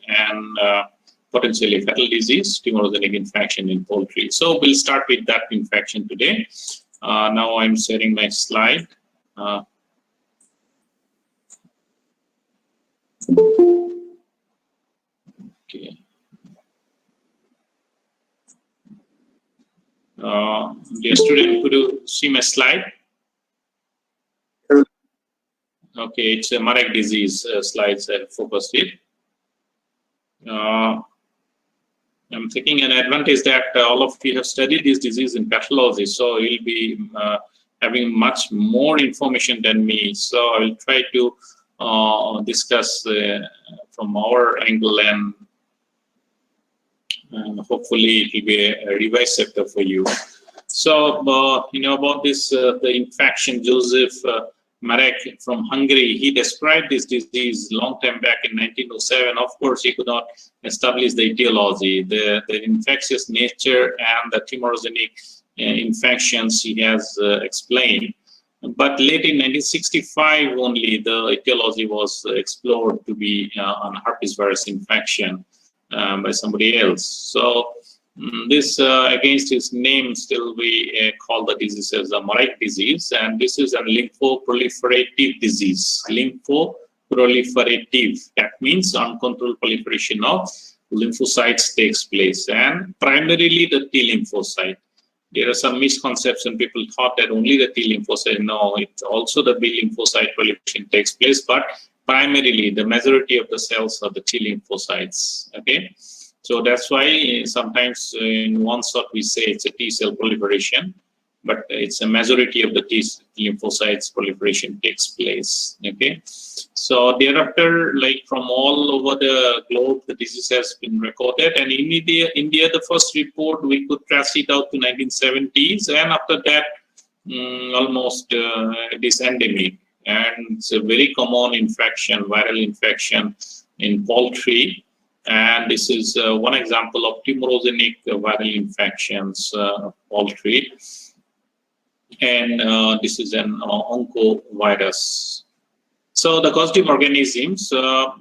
and potentially fatal disease, tumorigenic infection in poultry. So we'll start with that infection today. Now I'm sharing my slide. Okay. Dear student, could you see my slide? Okay, it's a Marek disease slides I focused it. I'm taking an advantage that all of you have studied this disease in pathology, so you'll be having much more information than me. So I will try to discuss from our angle, and hopefully it will be a revised chapter for you. So you know about this the infection. Joseph Marek from Hungary, he described this disease long time back in 1907. Of course, he could not establish the etiology, the infectious nature, and the tumorigenic infections he has explained. But late in 1965 only, the etiology was explored to be an herpesvirus infection by somebody else. So this against his name, still we call the disease as the Marek disease, and this is a lymphoproliferative disease. Lymphoproliferative, that means uncontrolled proliferation of lymphocytes takes place, and primarily the T lymphocyte. There are some misconceptions. People thought that only the T lymphocyte. No, it's also the B lymphocyte proliferation takes place, but primarily the majority of the cells are the T lymphocytes. Okay. So that's why sometimes in one shot we say it's a T cell proliferation, but it's a majority of the T lymphocytes proliferation takes place. Okay, so thereafter, like from all over the globe, the disease has been recorded, and in India, the first report we could trace it out to 1970s, and after that, almost it is endemic, and it's a very common infection, viral infection in poultry. And this is one example of tumorigenic viral infections of poultry. And this is an oncovirus. So the causative organisms, a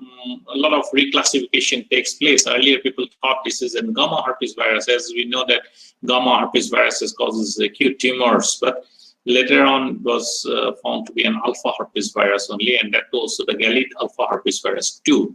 lot of reclassification takes place. Earlier, people thought this is a gamma herpes virus, as we know that gamma herpes viruses causes acute tumors, but later on was found to be an alpha herpes virus only, and that also the Galid alpha herpes virus 2.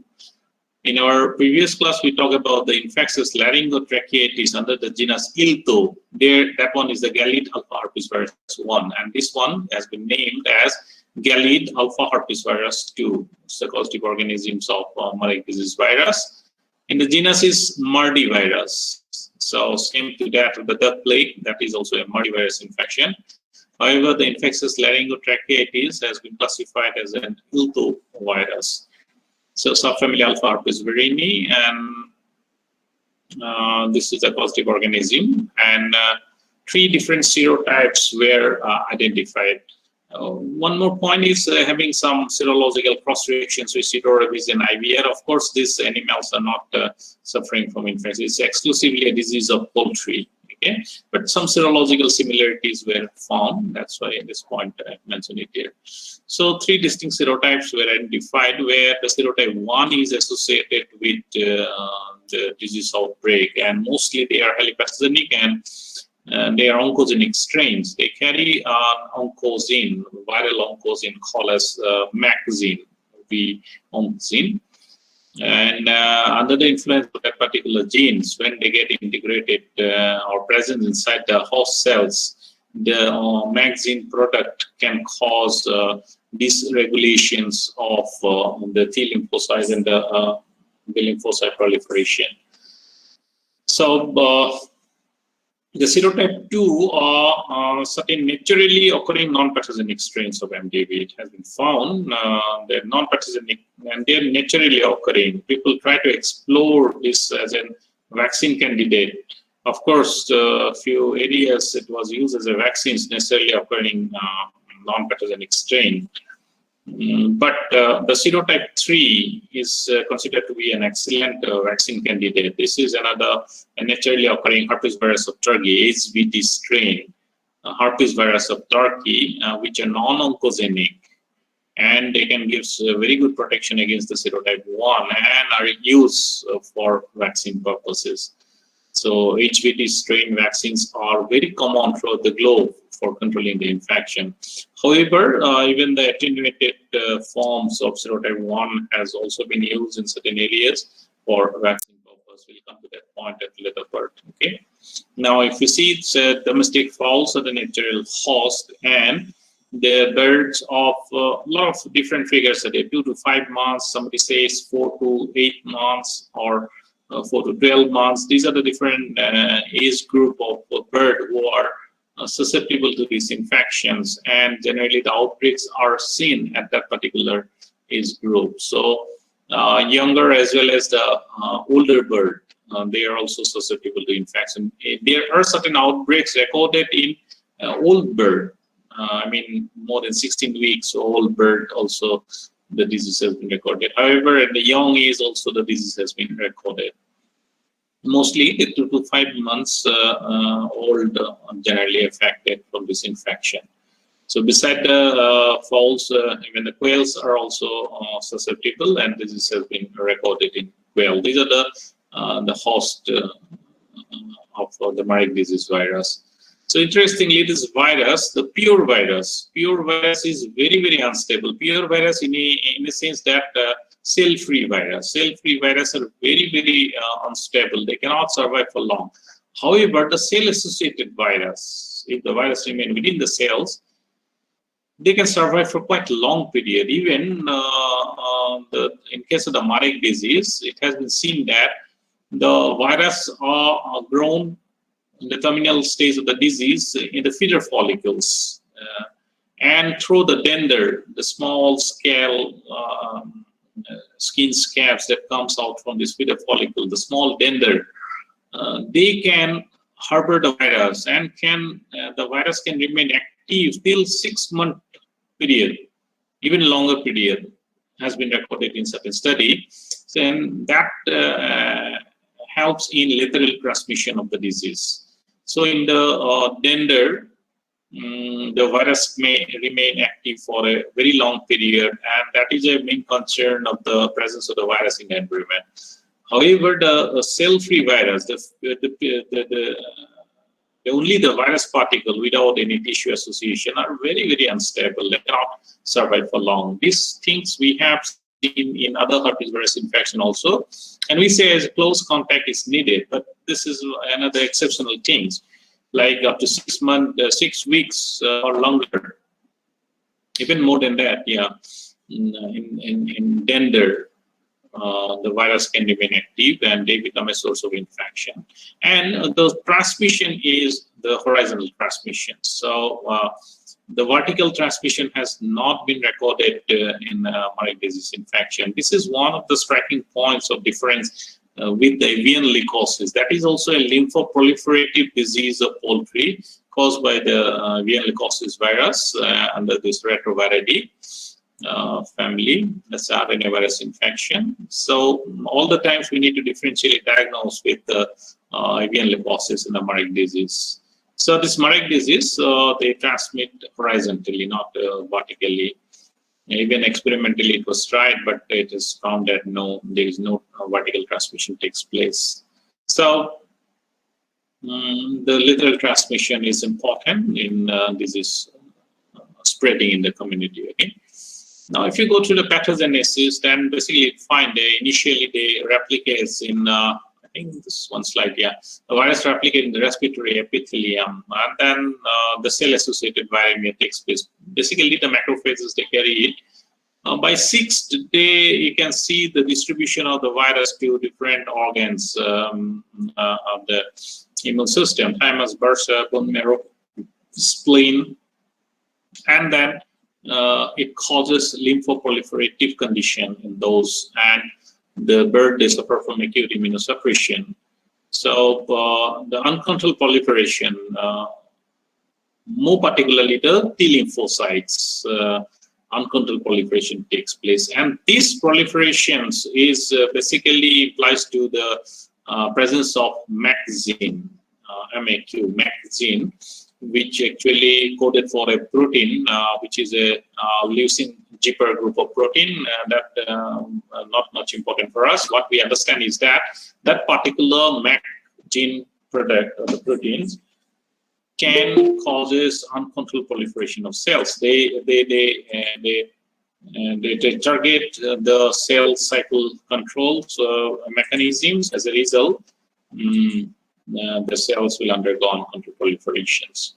In our previous class, we talked about the infectious laryngotracheitis under the genus Ilto. There, that one is the Galid alpha herpes virus 1, and this one has been named as Galid alpha herpes virus 2. It's the causative organisms of Marek disease virus. In the genus is Mardi virus. So same to that of the duck plague, that is also a Mardi virus infection. However, the infectious laryngotracheitis has been classified as an Ilto virus. So subfamily alpha Herpesviridae, and this is a causative organism, and 3 different serotypes were identified. One more point is having some serological cross reactions with Pseudorabies and IVR. Of course, these animals are not suffering from infection. It's exclusively a disease of poultry. Okay, but some serological similarities were found. That's why at this point I mentioned it here. So 3 distinct serotypes were identified, where the serotype 1 is associated with the disease outbreak, and mostly they are highly pathogenic, and they are oncogenic strains. They carry an oncogene, viral oncogene called as MAC gene, V-oncogene. And under the influence of that particular genes, when they get integrated or present inside the host cells, the MAC gene product can cause dysregulations of the T lymphocytes and the B lymphocyte proliferation. So the serotype 2 are certain naturally occurring non-pathogenic strains of MDV. It has been found they're non-pathogenic and they're naturally occurring. People try to explore this as a vaccine candidate. Of course, a few areas it was used as a vaccine, necessarily occurring non-pathogenic strain. But the serotype 3 is considered to be an excellent vaccine candidate. This is another naturally occurring herpes virus of Turkey, HVT strain, herpes virus of Turkey, which are non-oncogenic. and they can give very good protection against the serotype 1 and are used for vaccine purposes. So HVT strain vaccines are very common throughout the globe for controlling the infection. However, even the attenuated forms of serotype 1 has also been used in certain areas for vaccine purpose. We'll come to that point at a later part. Okay. Now, if you see, it's domestic fowls are the natural host, and the birds of a lot of different figures. They're 2 to 5 months. Somebody says 4 to 8 months, or 4 to 12 months. These are the different age group of bird who are susceptible to these infections, and generally the outbreaks are seen at that particular age group. So younger as well as the older bird, they are also susceptible to infection. There are certain outbreaks recorded in old bird. I mean, more than 16 weeks old bird also the disease has been recorded. However, at the young age also the disease has been recorded. Mostly the 2 to 5 months old generally affected from this infection. So beside the fowls, even the quails are also susceptible, and this has been recorded in quail. These are the host of the Marek disease virus. So interestingly, this virus, the pure virus is very, very unstable. Pure virus in a sense that cell-free virus are very, very unstable. They cannot survive for long. However, the cell-associated virus, if the virus remains within the cells, they can survive for quite a long period. Even in case of the Marek disease, it has been seen that the virus are grown in the terminal stage of the disease in the feeder follicles, and through the dender, the small scale skin scabs that comes out from this feeder follicle, the small dender, they can harbor the virus, and the virus can remain active till 6-month period, even longer period has been recorded in certain study. So, and that helps in lateral transmission of the disease. So in the dender, the virus may remain active for a very long period, and that is a main concern of the presence of the virus in the environment. However, the cell-free virus, only the virus particle without any tissue association are very, very unstable. They cannot survive for long. These things we have seen in other herpesvirus infection also, and we say as close contact is needed, but this is another exceptional things, like up to 6 months, 6 weeks or longer, even more than that. Yeah, in dender, the virus can remain active and they become a source of infection. And the transmission is the horizontal transmission. So the vertical transmission has not been recorded in Marek disease infection. This is one of the striking points of difference with the avian leukosis. That is also a lymphoproliferative disease of poultry caused by the avian leukosis virus under this Retroviridae family. That's Adenovirus infection. So all the times we need to differentially diagnose with the avian leukosis and the Marek disease. So this Marek disease, they transmit horizontally, not vertically. Even experimentally it was tried, but it is found that there is no vertical transmission takes place. So the lateral transmission is important in disease spreading in the community. Okay. Now, if you go to the pathogenesis, then basically you find initially they replicate in I think this one slide, yeah. The virus replicates in the respiratory epithelium, and then the cell-associated viremia takes place. Basically, the macrophages, they carry it. By 6th day, you can see the distribution of the virus to different organs of the immune system: thymus, bursa, bone marrow, spleen, and then it causes lymphoproliferative condition in those, and the bird, they suffer from acute immunosuppression. So the uncontrolled proliferation, more particularly the T lymphocytes, uncontrolled proliferation takes place, and this proliferations is basically implies to the presence of MAC gene, MAQ, MAC gene, which actually coded for a protein, which is a leucine zipper group of protein. That not much important for us. What we understand is that that particular MAC gene product or the proteins can causes uncontrolled proliferation of cells. They target the cell cycle control mechanisms. As a result, the cells will undergo uncontrolled proliferations.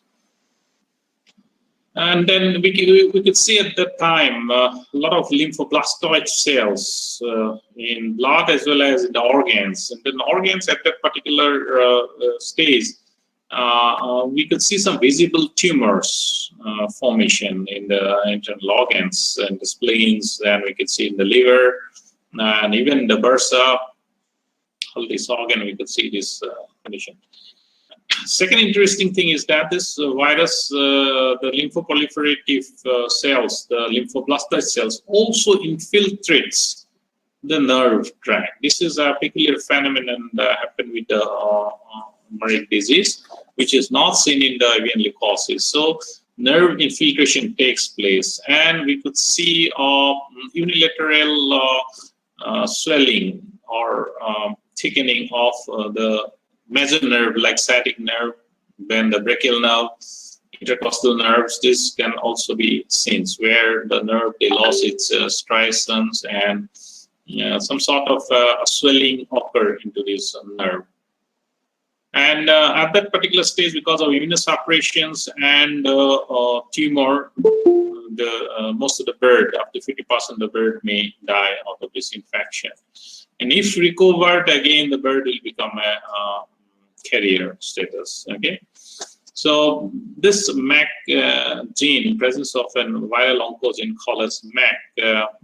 And then we could see at that time a lot of lymphoblastoid cells in blood as well as in the organs. And then organs at that particular stage, we could see some visible tumors formation in the internal organs and the spleens, and we could see in the liver and even the bursa, all this organ, we could see this condition. Second interesting thing is that this virus, the lymphoproliferative cells, the lymphoblastoid cells, also infiltrates the nerve tract. This is a peculiar phenomenon that happened with the Marek disease, which is not seen in the avian leukosis. So nerve infiltration takes place, and we could see unilateral swelling or thickening of the major nerve like sciatic nerve, then the brachial nerve, intercostal nerves. This can also be seen where the nerve they lost its striations and some sort of swelling occur into this nerve. And at that particular stage, because of immunosuppressions and tumor, most of the bird, up to 50% of the bird may die out of this infection. And if recovered, again, the bird will become a carrier status. Okay, so this MAC gene, presence of a viral oncogene called as MAC,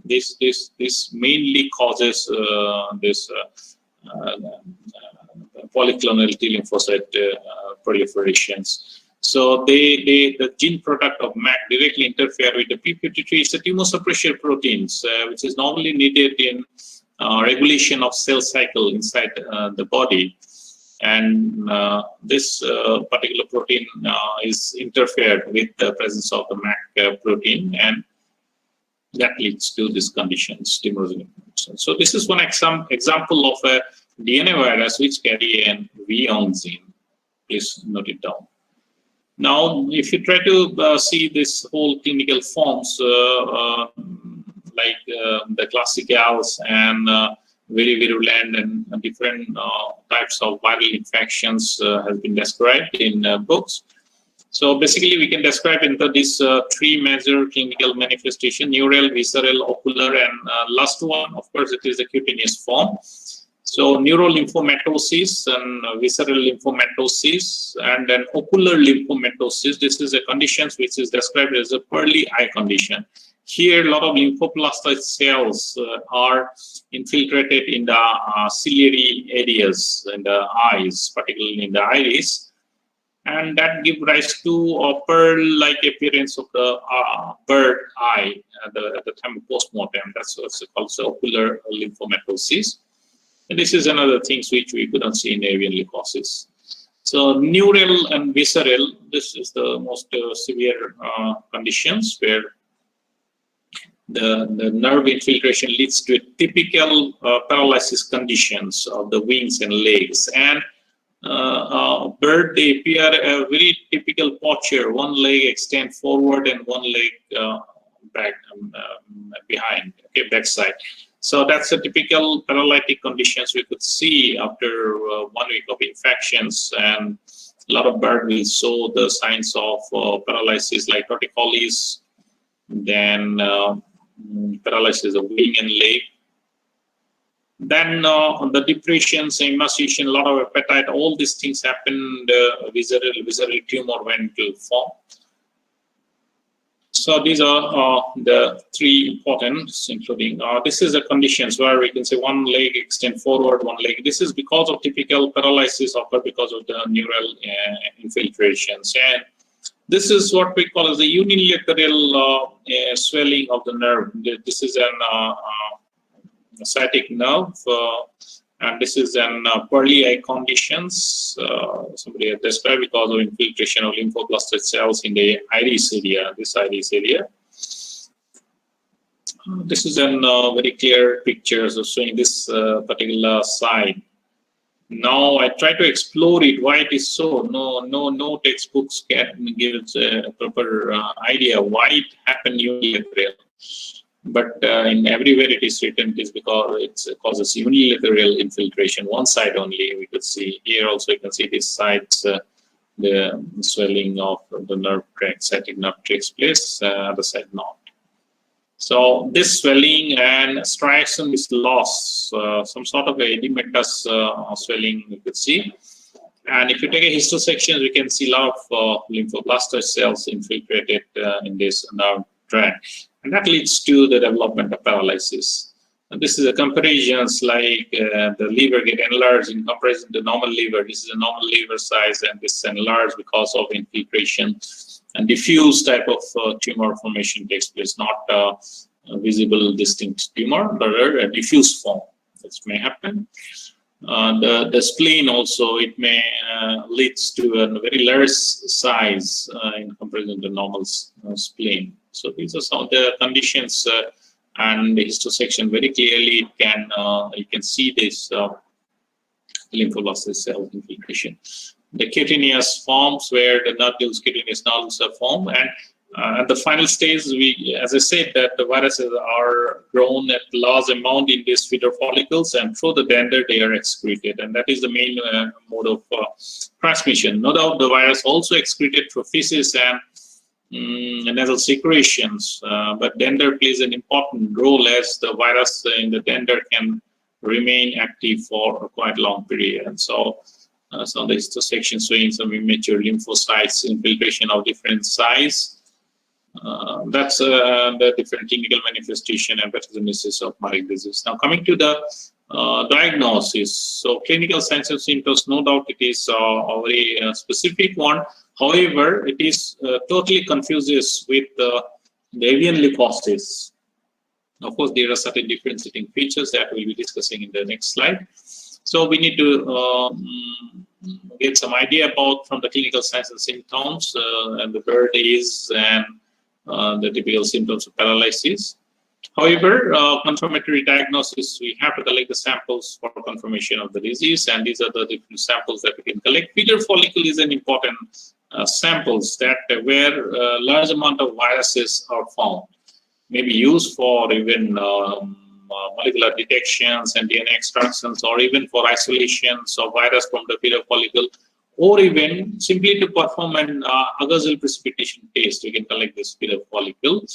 this mainly causes this polyclonal T lymphocyte proliferations. So the gene product of MAC directly interfere with the p53. It's a tumor suppressor proteins, which is normally needed in regulation of cell cycle inside the body. And this particular protein is interfered with the presence of the MAC protein, and that leads to these conditions, tumors. So this is one example of a DNA virus which carry an V gene. Please note it down. Now, if you try to see this whole clinical forms, like the classicals and very virulent and different types of viral infections has been described in books. So basically, we can describe into these three major clinical manifestations: neural, visceral, ocular, and last one, of course, it is the cutaneous form. So neural lymphomatosis and visceral lymphomatosis and then ocular lymphomatosis. This is a condition which is described as a pearly eye condition. Here, a lot of lymphoblastoid cells are infiltrated in the ciliary areas in the eyes, particularly in the iris, and that gives rise to a pearl-like appearance of the bird eye at the time of postmortem. That's what's called ocular lymphomatosis. And this is another thing which we couldn't see in avian leukosis. So neural and visceral, this is the most severe conditions where the nerve infiltration leads to a typical paralysis conditions of the wings and legs. And bird, they appear a very typical posture, one leg extend forward and one leg back behind, okay, backside. So that's a typical paralytic conditions we could see after 1 week of infections, and a lot of bird will show the signs of paralysis like torticollis, then paralysis of wing and leg. Then the depressions, emaciation, a lot of appetite, all these things happen. The visceral tumor went to form. So these are the three important, including this is the conditions where we can say one leg extend forward, one leg. This is because of typical paralysis occur because of the neural infiltrations. And this is what we call as the unilateral swelling of the nerve. This is an sciatic nerve, And this is an pearly eye conditions somebody has described because of infiltration of lymphoblastic cells in the iris area, this iris area. This is a very clear picture of showing this particular side. Now I try to explore it, why it is so. No textbooks can give a proper idea why it happened unilateral. But in everywhere it is written, it is because it causes unilateral infiltration, one side only. We could see here also, you can see this side, the swelling of the nerve tract, sciatic nerve takes place, other side not. So this swelling and striatum is lost, some sort of edematous swelling you could see. And if you take a histosection, we can see a lot of lymphoblastic cells infiltrated in this nerve tract. And that leads to the development of paralysis. And this is a comparisons like the liver get enlarged in comparison to normal liver. This is a normal liver size, and this is enlarged because of infiltration. And diffuse type of tumor formation takes place, not a visible distinct tumor, but a diffuse form. This may happen. The spleen also, it may leads to a very large size in comparison to normal spleen. So these are some of the conditions, and the histosection very clearly you can see this lymphoblastic cell infiltration. The cutaneous forms where the nodules, cutaneous nodules are formed, and at the final stage, as I said, that the viruses are grown at large amount in these feeder follicles, and through the dander they are excreted, and that is the main mode of transmission. No doubt, the virus also excreted through feces and nasal secretions, but dander plays an important role as the virus in the dander can remain active for a quite long period. And so the histosection showing some immature lymphocytes infiltration of different size. That's the different clinical manifestation and pathogenesis of Marek disease. Now coming to the diagnosis. So clinical signs and symptoms, no doubt it is a very specific one. However, it is totally confuses with the avian leukosis. Of course, there are certain differentiating features that we'll be discussing in the next slide. So we need to get some idea about from the clinical signs and symptoms and the bird is and the typical symptoms of paralysis. However, confirmatory diagnosis, we have to collect the samples for confirmation of the disease, and these are the different samples that we can collect. Feeder follicle is an important samples that where large amount of viruses are found, may be used for even molecular detections and DNA extractions, or even for isolations of virus from the feeder follicle, or even simply to perform an agasol precipitation test. We can collect this feeder follicle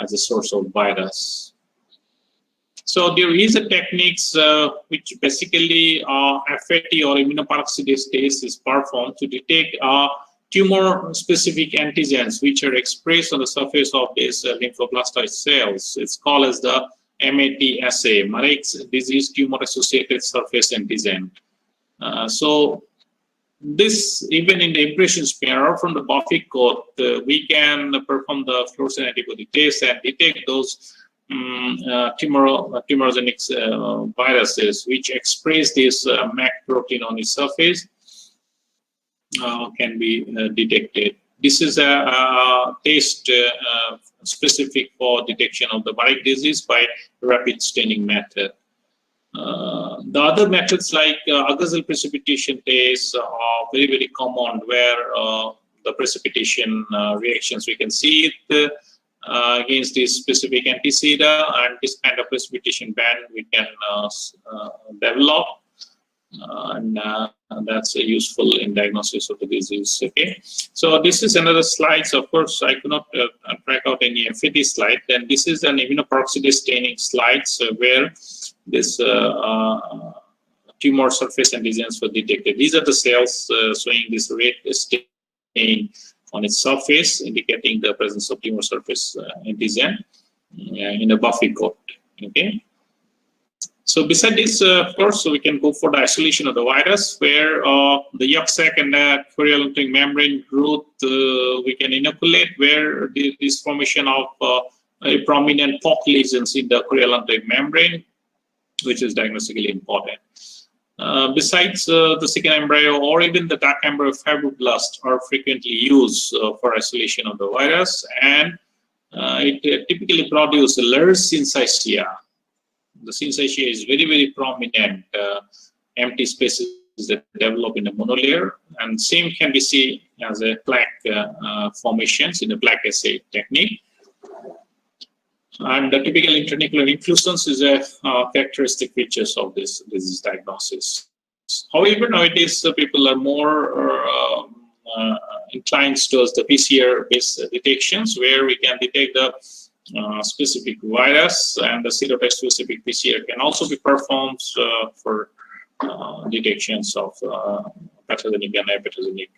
as a source of virus. So there is a techniques which basically FAT or immunoperoxidase test is performed to detect tumor-specific antigens which are expressed on the surface of these lymphoblastic cells. It's called as the MAT assay, Marek's disease tumor-associated surface antigen. So this, even in the impression smear or from the Buffy coat, we can perform the fluorescent antibody test and detect those tumorogenic viruses which express this MAC protein on its surface can be detected. This is a test specific for detection of the Marek disease by rapid staining method. The other methods like agasol precipitation tests are very, very common, where the precipitation reactions, we can see it against this specific anticida, and this kind of precipitation band we can develop, and that's useful in diagnosis of the disease. Okay, so this is another slide. So of course I could not track out any FAT slide. Then this is an immunoperoxidase staining slide, so where this tumor surface antigens were detected. These are the cells showing this red stain on its surface, indicating the presence of tumor surface antigen in a Buffy coat. Okay. So beside this, of course, we can go for the isolation of the virus, where the yolk sac and the chorial membrane growth we can inoculate, where this formation of a prominent pock lesions in the chorial membrane. which is diagnostically important. Besides the second embryo or even the dark embryo fibroblast are frequently used for isolation of the virus, and it typically produces large syncytia. The syncytia is very, very prominent, empty spaces that develop in a monolayer, and same can be seen as a plaque formations in the plaque assay technique. And the typical internuclear inclusions is a characteristic features of this disease diagnosis. However, nowadays people are more inclined towards the PCR-based detections, where we can detect the specific virus, and the serotype-specific PCR can also be performed for detections of pathogenic and apathogenic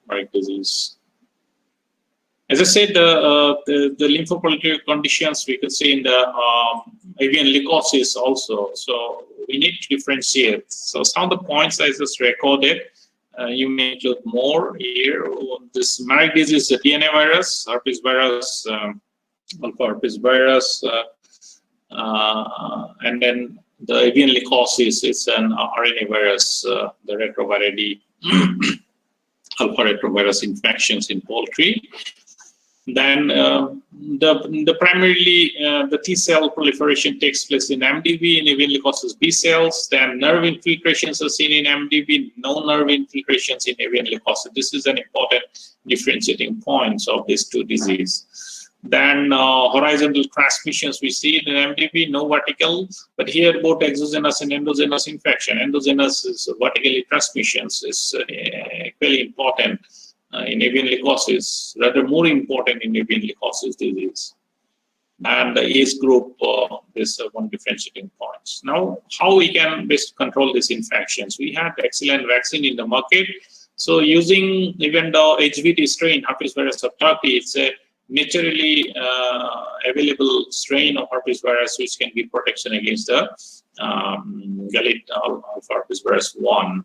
Marek disease. As I said, the lymphoproliferative conditions we could see in the avian leukosis also. So we need to differentiate. So some of the points I just recorded, you may include more here. This Marek disease, the DNA virus, herpes virus, alpha herpes virus, and then the avian leukosis is an RNA virus, the retroviride, alpha retrovirus infections in poultry. Then the primarily the T cell proliferation takes place in MDV, in avian leukosis B cells. Then nerve infiltrations are seen in MDV, no nerve infiltrations in avian leukosis. This is an important differentiating point of these two diseases. Then horizontal transmissions we see in MDV, no vertical, but here both exogenous and endogenous infection. Endogenous is vertically transmissions is equally important in avian leukosis, rather more important in avian leukosis disease. And the age group is one differentiating points. Now, how we can best control these infections? We have excellent vaccine in the market. So using even the HVT strain, herpes virus of Turkey, it's a naturally available strain of herpes virus which can give protection against the Galit alpha herpes virus 1.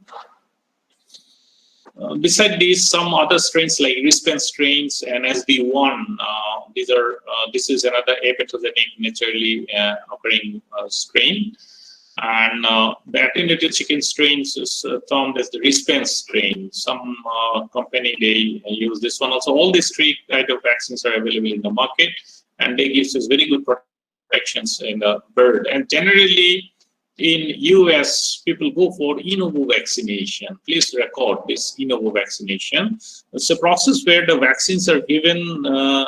Beside these, some other strains like Rispen strains and SB1, this is another apathogenic naturally occurring strain. And the attenuated chicken strains is termed as the Rispen strain. Some company, they use this one also. All these three kind of vaccines are available in the market, and they give us very good protections in the bird. And generally, in US, people go for in novo vaccination. Please record this in novo vaccination. It's a process where the vaccines are given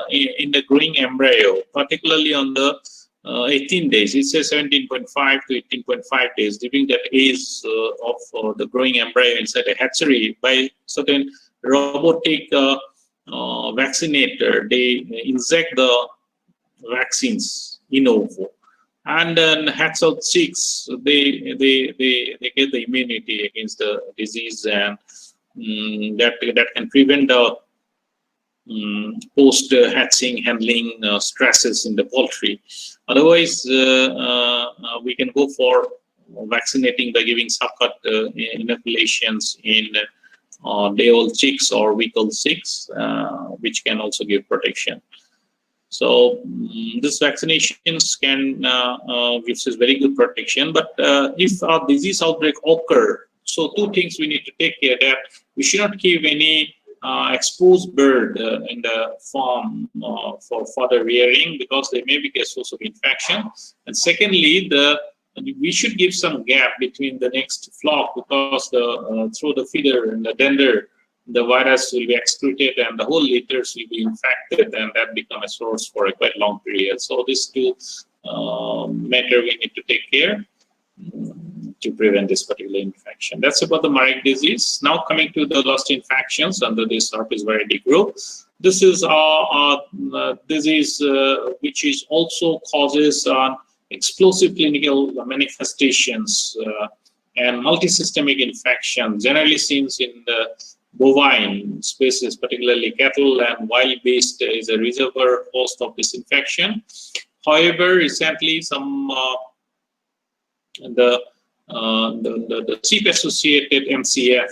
in the growing embryo, particularly on the 18 days. It says 17.5 to 18.5 days, during that age of the growing embryo inside a hatchery by certain robotic vaccinator. They inject the vaccines in novo. And then hatch out chicks, they get the immunity against the disease, and that can prevent the post hatching handling stresses in the poultry. Otherwise, we can go for vaccinating by giving subcut inoculations in day-old chicks or week-old chicks, which can also give protection. So these vaccinations can give us very good protection. But if a disease outbreak occur, so two things we need to take care that we should not give any exposed bird in the farm for further rearing, because they may be a source of infection. And secondly, we should give some gap between the next flock, because through the feeder and the dander, the virus will be excreted and the whole litters will be infected, and that become a source for a quite long period. So these two matter we need to take care to prevent this particular infection. That's about the Marek disease. Now coming to the last infections under this Herpesviridae group. This is a disease which is also causes explosive clinical manifestations and multisystemic infection, generally seen in the bovine species, particularly cattle and wild beast, is a reservoir host of this infection. However, recently some the sheep-associated MCF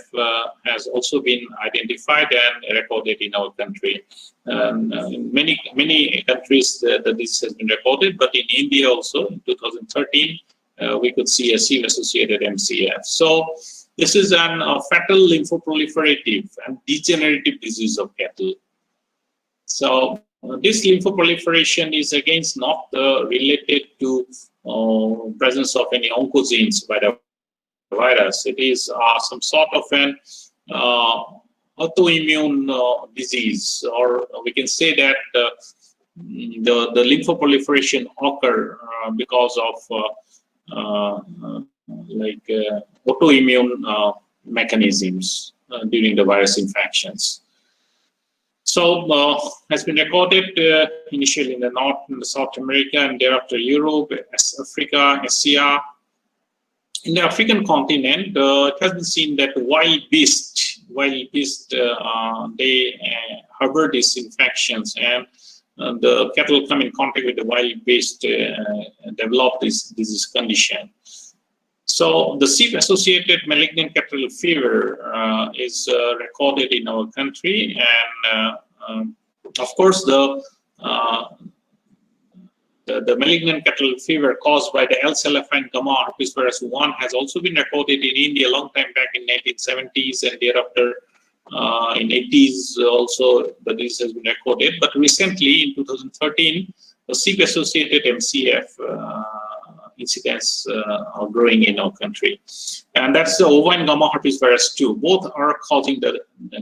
has also been identified and recorded in our country. In many countries, the disease has been recorded, but in India also in 2013, we could see a sieve-associated MCF. So this is an fatal lymphoproliferative and degenerative disease of cattle. So this lymphoproliferation is against not related to presence of any oncogenes by the virus. It is some sort of an autoimmune disease, or we can say that the lymphoproliferation occur because of autoimmune mechanisms during the virus infections. So has been recorded initially in the North and South America, and thereafter Europe, Africa, Asia. In the African continent, it has been seen that wild beasts, they harbor these infections, and the cattle come in contact with the wild beast, develop this disease condition. So the sieve-associated malignant catarrhal fever is recorded in our country, and of course the malignant catarrhal fever caused by the L-cellophane gamma herpesvirus 1 has also been recorded in India a long time back in 1970s, and thereafter in 80s also the disease has been recorded. But recently in 2013, the sieve-associated MCF incidents are growing in our country, and that's the Bovine gamma herpesvirus 2. Both are causing the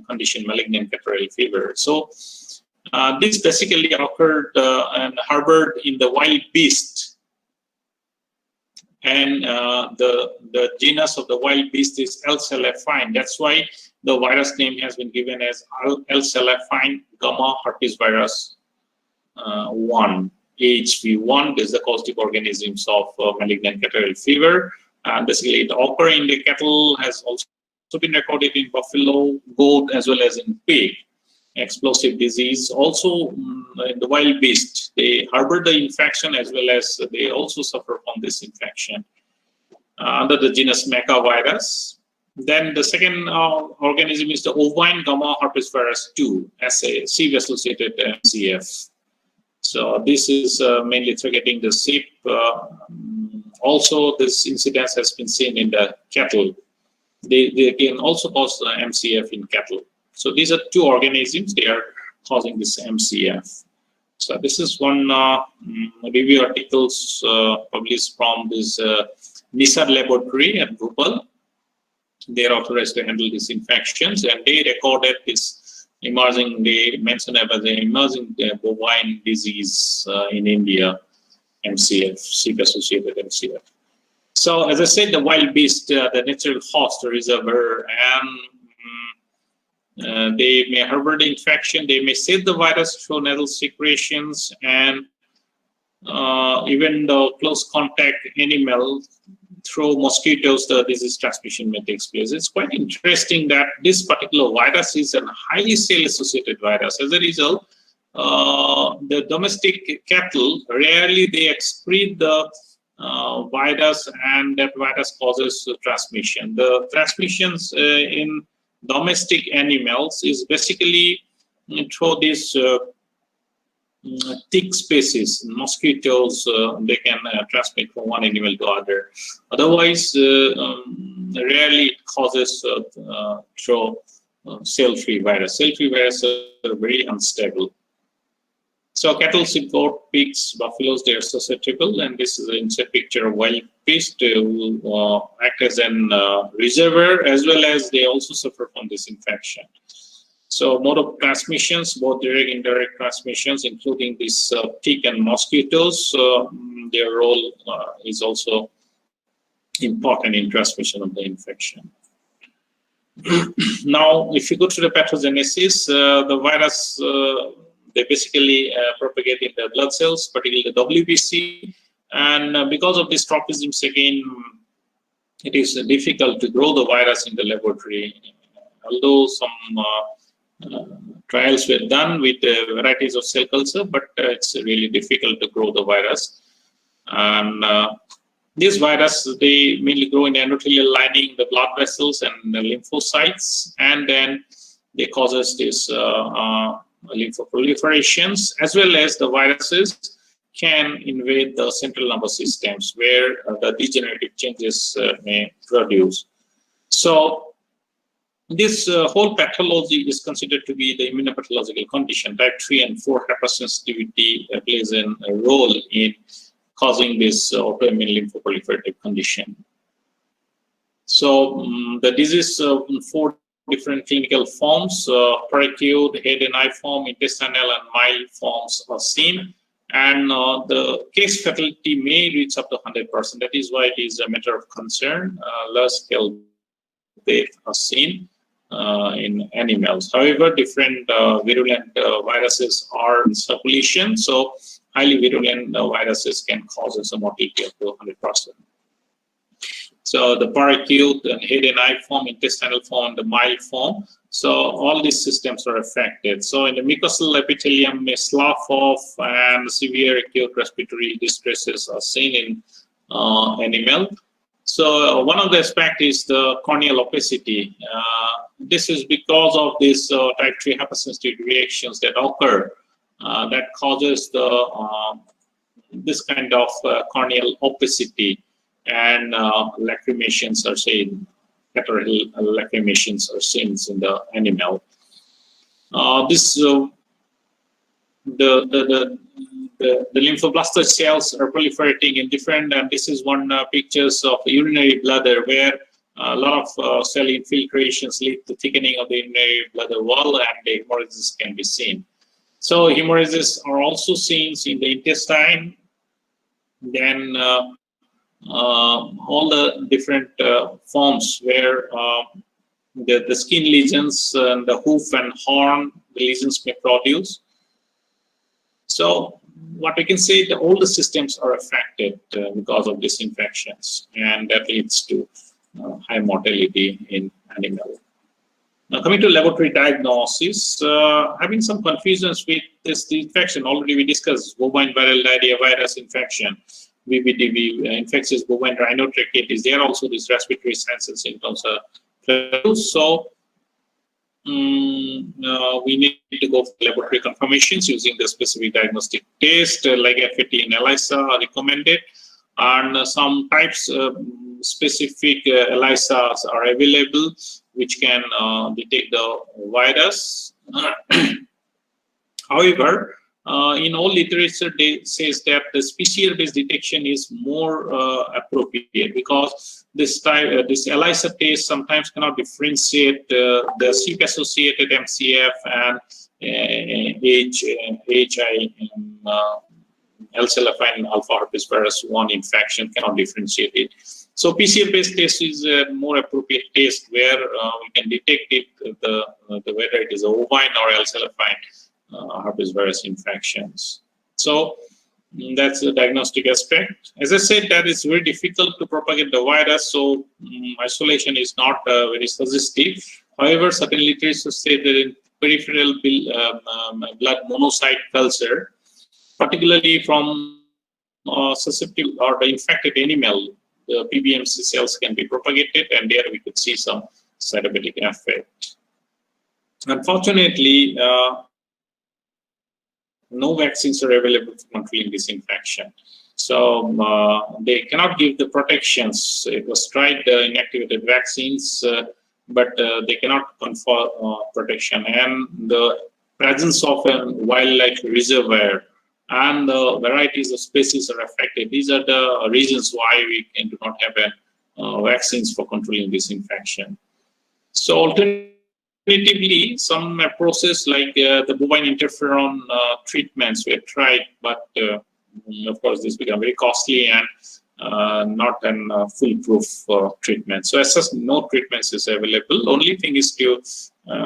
condition malignant catarrhal fever. So this basically occurred and harbored in the wild beast, and the genus of the wild beast is L-cellophane. That's why the virus name has been given as L-cellophane gamma herpesvirus 1. AHV1 is the causative organisms of malignant catarrhal fever, and basically it occurs in the cattle, has also been recorded in buffalo, goat, as well as in pig. Explosive disease also in the wild beast, they harbor the infection as well as they also suffer from this infection under the genus Macavirus. Then the second organism is the Bovine gamma herpesvirus 2, as a sieve-associated MCF. So this is mainly targeting the sheep. Also, this incidence has been seen in the cattle. They can also cause MCF in cattle. So these are two organisms, they are causing this MCF. So this is one review articles published from this NISAR laboratory at Bhopal. They are authorized to handle these infections, and they recorded this emerging, they mentioned it as an emerging bovine disease in India, MCF, sheep-associated MCF. So as I said, the wild beast, the natural host, the reservoir, and they may harbor the infection, they may shed the virus through nasal secretions, and even the close contact animal through mosquitoes, the disease transmission may take place. It's quite interesting that this particular virus is a highly cell-associated virus. As a result, the domestic cattle, rarely they excrete the virus, and that virus causes transmission. The transmissions in domestic animals is basically through these thick spaces, mosquitoes, they can transmit from one animal to other. Otherwise, rarely it causes through cell-free virus. Cell-free viruses are very unstable. So cattle, sheep, goat, pigs, buffaloes, they are susceptible, and this is a picture of wild beast who act as an reservoir, as well as they also suffer from this infection. So mode of transmissions, both direct and indirect transmissions, including these tick and mosquitoes, their role is also important in transmission of the infection. Now, if you go to the pathogenesis, the virus, they basically propagate in the blood cells, particularly the WBC, and because of these tropisms, again, it is difficult to grow the virus in the laboratory, although some trials were done with varieties of cell culture, but it's really difficult to grow the virus. And these viruses, they mainly grow in the endothelial lining, the blood vessels and the lymphocytes, and then they causes this lymphoproliferations, as well as the viruses can invade the central nervous systems where the degenerative changes may produce. So this whole pathology is considered to be the immunopathological condition. Type 3 and 4 hypersensitivity plays a role in causing this autoimmune lymphoproliferative condition. So the disease in 4 different clinical forms, peracute, head and eye form, intestinal and mild forms are seen. And the case fatality may reach up to 100%. That is why it is a matter of concern. Large scale death are seen in animals. However, different virulent viruses are in circulation. So highly virulent viruses can cause a mortality up to 100%. So the peracute and head and eye form, intestinal form, the mild form. So all these systems are affected. So in the mucosal epithelium may slough off, and severe acute respiratory distresses are seen in animal. So one of the aspects is the corneal opacity. This is because of these type 3 hypersensitivity reactions that occur that causes the this kind of corneal opacity, and lacrimations are seen. Catarrhal lacrimations are seen in the animal. The lymphoblastic cells are proliferating in different, and this is one pictures of urinary bladder where a lot of cell infiltrations lead to thickening of the urinary bladder wall, and the hemorrhages can be seen. So hemorrhages are also seen in the intestine. Then all the different forms where the skin lesions and the hoof and horn lesions may produce. So what we can say, that all the systems are affected because of these infections, and that leads to high mortality in animals. Now, coming to laboratory diagnosis, having some confusions with this infection. Already we discussed bovine viral diarrhea virus infection, VBDV, infectious bovine rhinotracheitis. There are also these respiratory signs and symptoms are produced. So we need to go for laboratory confirmations using the specific diagnostic test like FAT and ELISA are recommended, and some types specific ELISAs are available which can detect the virus. However, in all literature, they says that the PCR-based detection is more appropriate because this ELISA test sometimes cannot differentiate the CYP-associated MCF and L-cellophane alpha herpes virus 1 infection, cannot differentiate it. So PCR-based test is a more appropriate test where we can detect it, whether it is a bovine or L-cellophane herpes virus infections. So that's the diagnostic aspect. As I said, that is very difficult to propagate the virus, so isolation is not very suggestive. However, certain literature say that in peripheral blood monocyte culture, particularly from susceptible or the infected animal, the PBMC cells can be propagated, and there we could see some cytolytic effect. Unfortunately, no vaccines are available for controlling this infection. So they cannot give the protections. It was tried inactivated vaccines, but they cannot confer protection. And the presence of a wildlife reservoir and the varieties of species are affected. These are the reasons why we do not have vaccines for controlling this infection. So alternatively, some approaches like the bovine interferon treatments were tried, but of course this became very costly and not a foolproof treatment. So as such, no treatments is available. Only thing is to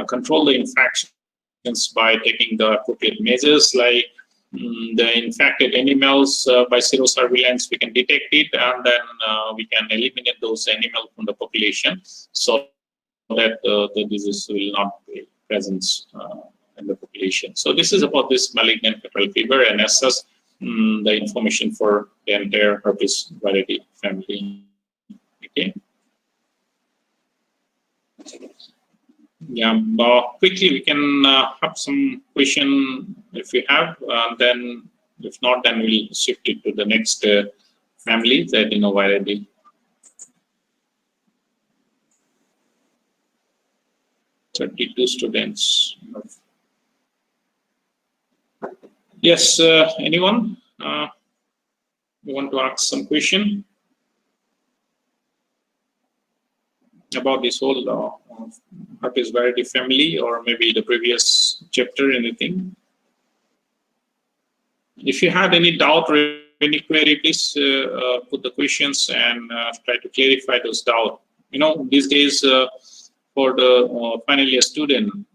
control the infections by taking the appropriate measures, like the infected animals by serosurveillance we can detect it, and then we can eliminate those animals from the population so that the disease will not be present in the population. So this is about this malignant catarrhal fever, and as such, the information for the entire Herpesviridae family. Okay. Yeah, quickly we can have some question if you have, then If not, then we'll shift it to the next family, the Adenoviridae. Two students. Yes, anyone? You want to ask some question about this whole Herpesviridae family, or maybe the previous chapter, anything? If you had any doubt or any query, please put the questions and try to clarify those doubts. You know, these days for the final year student,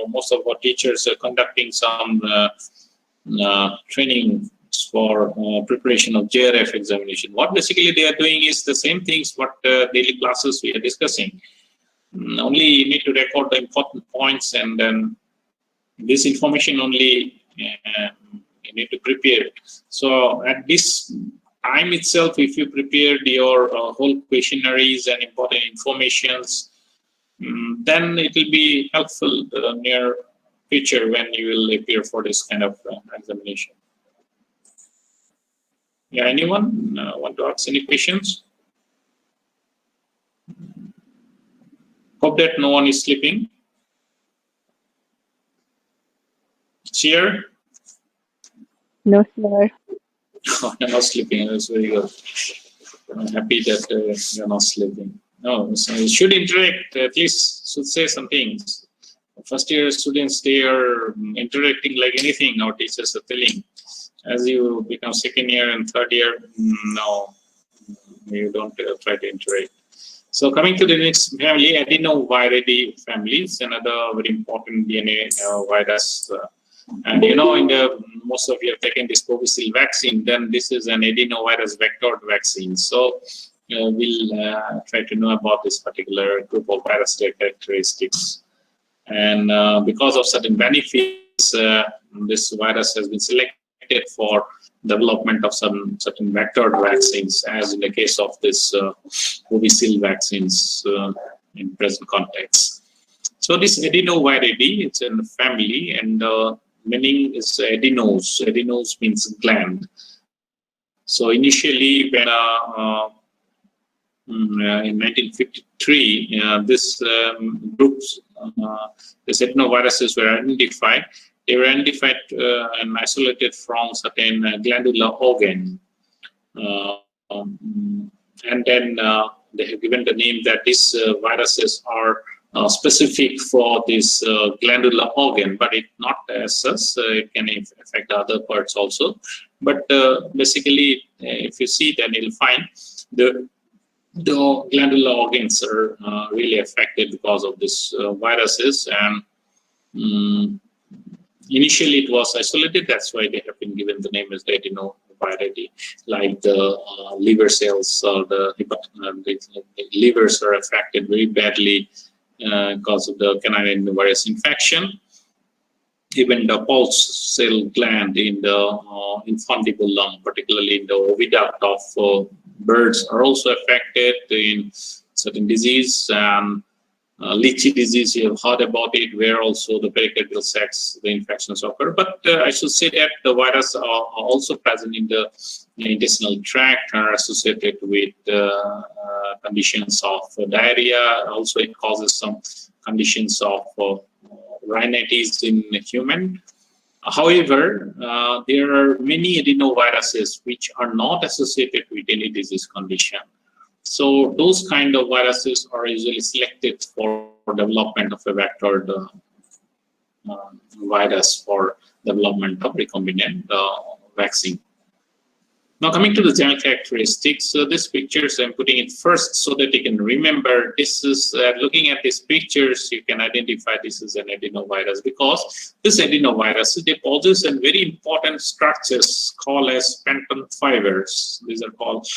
most of our teachers are conducting some training for preparation of JRF examination. What basically they are doing is the same things what daily classes we are discussing. Only you need to record the important points, and then this information only you need to prepare. So at this time itself, if you prepared your whole questionnaires and important informations, then it will be helpful near future when you will appear for this kind of examination. Yeah, anyone want to ask any questions? Hope that no one is sleeping. Cheer? No, sir. You're not sleeping. That's very good. I'm happy that you're not sleeping. No, so you should interact. At least should say some things. First year students, they are interacting like anything our teachers are telling. As you become second year and third year, no, you don't try to interact. So coming to the next family, Adenoviridae family is another very important DNA virus. And you know, in the most of you have taken this Covishield vaccine, then this is an adenovirus vectored vaccine. So we'll try to know about this particular group of virus characteristics. And because of certain benefits, this virus has been selected for development of some certain vectored vaccines, as in the case of this Covishield vaccines in present context. So this Adenoviridae, it's in the family, and meaning is adenos. Adenos means gland. So initially, when in 1953, this groups, these adenoviruses were identified. They were identified and isolated from certain glandular organ. And then they have given the name that these viruses are specific for this glandular organ, but it not as such. It can affect other parts also. But basically, if you see, then you'll find the glandular organs are really affected because of this viruses. And initially, it was isolated. That's why they have been given the name as the Adenoviridae. Like the liver cells or the livers are affected very badly because of the Canine Adenovirus infection. Even the pulse cell gland in the infundibulum, particularly in the oviduct of birds, are also affected in certain disease. And leachy disease, you have heard about it, where also the pericardial sacs, the infections occur. But I should say that the virus are also present in the intestinal tract, are associated with conditions of diarrhea. Also, it causes some conditions of rhinitis in human. However, there are many adenoviruses which are not associated with any disease condition. So those kind of viruses are usually selected for development of a vectored virus for development of recombinant vaccine. Now coming to the general characteristics, these pictures I'm putting it first so that you can remember. This is looking at these pictures, you can identify this is an adenovirus, because this adenovirus deposits in very important structures called as penton fibers. These are called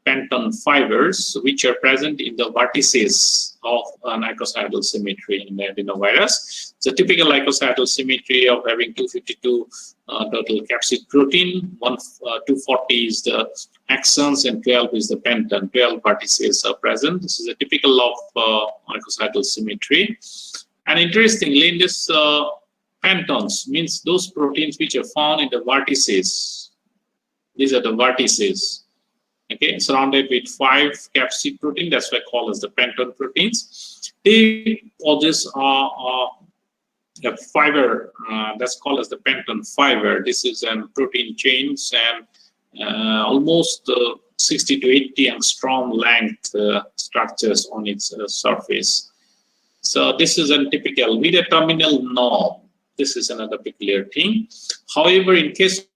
penton fibers, which are present in the vertices of an icosahedral symmetry in the adenovirus. It's a typical icosahedral symmetry of having 252 total capsid protein, 240 is the axons, and 12 is the penton. 12 vertices are present. This is a typical of icosahedral symmetry. And interestingly, in this Pentones means those proteins which are found in the vertices. These are the vertices. Okay, surrounded with 5 capsid protein. That's why called as the pentone proteins. They possess a fiber that's called as the pentone fiber. This is a protein chains and almost 60 to 80 angstrom length structures on its surface. So this is a typical with a terminal knob. This is another peculiar thing. However, in case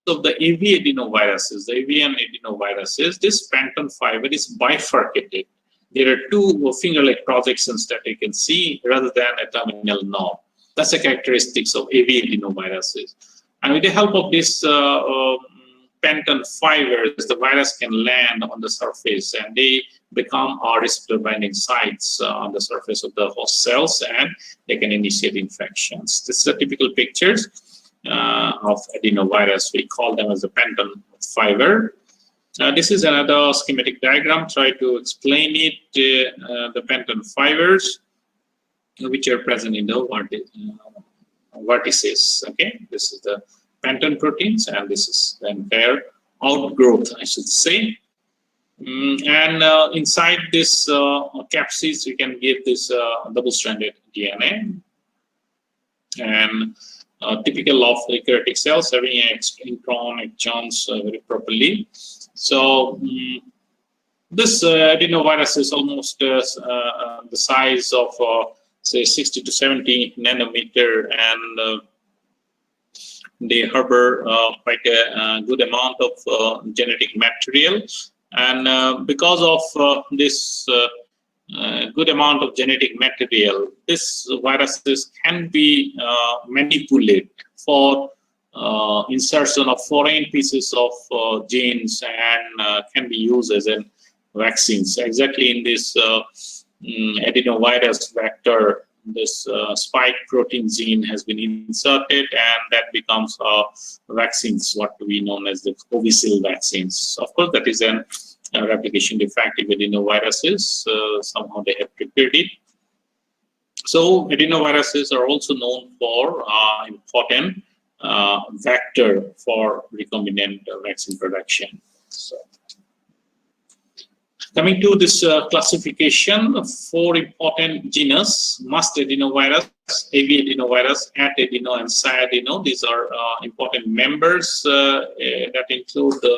of the AV adenoviruses, the avian adenoviruses, this pentone fiber is bifurcated. There are 2 finger-like projections that you can see rather than a terminal knob. That's the characteristics of AV adenoviruses. And with the help of this pentone fibers, the virus can land on the surface and they become receptor binding sites on the surface of the host cells, and they can initiate infections. This is a typical pictures of adenovirus. We call them as the pentone fiber. This is another schematic diagram. Try to explain it. The pentone fibers, which are present in the vertices. Okay, this is the pentone proteins, and this is the entire outgrowth, I should say. And inside this capsids, we can give this double-stranded DNA. And typical of eukaryotic cells having intron, exons very properly. So this adenovirus is almost the size of say 60 to 70 nanometer, and they harbor quite a good amount of genetic material. And because of this good amount of genetic material, this viruses can be manipulated for insertion of foreign pieces of genes and can be used as an vaccines. Exactly in this adenovirus vector, this spike protein gene has been inserted, and that becomes vaccines, what we know as the Covishield vaccines. Of course, that is an replication defective adenoviruses. Somehow they have prepared it. So adenoviruses are also known for important vector for recombinant vaccine production. So, coming to this classification, 4 important genus: must adenovirus, AV adenovirus, at adeno, and cyadeno. These are important members that include the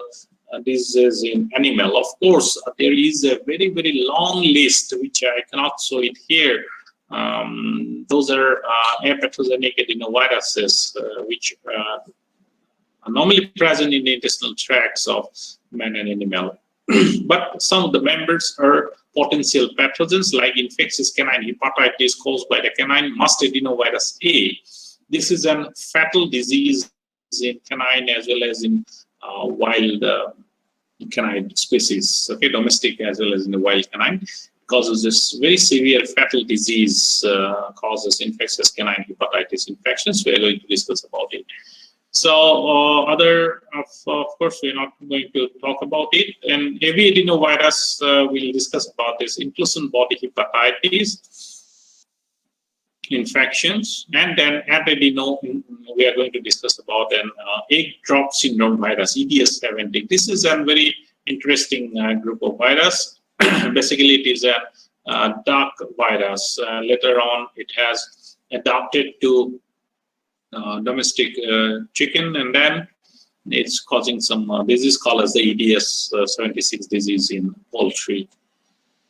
diseases in animal. Of course, there is a very, very long list, which I cannot show it here. Those are apathogenic adenoviruses, which are normally present in the intestinal tracts of man and animal. But some of the members are potential pathogens, like infectious canine hepatitis caused by the canine must adenovirus A. This is a fatal disease in canine as well as in wild canine species, okay, domestic as well as in the wild canine. Causes this very severe fatal disease, causes infectious canine hepatitis infections. We are going to discuss about it. So of course, we're not going to talk about it. And AV adenovirus, we'll discuss about this inclusion body hepatitis infections, and then at adeno, we are going to discuss about an egg drop syndrome virus, EDS-70. This is a very interesting group of virus. Basically, it is a duck virus. Later on, it has adapted to domestic chicken, and then it's causing some disease called as the EDS-76 disease in poultry.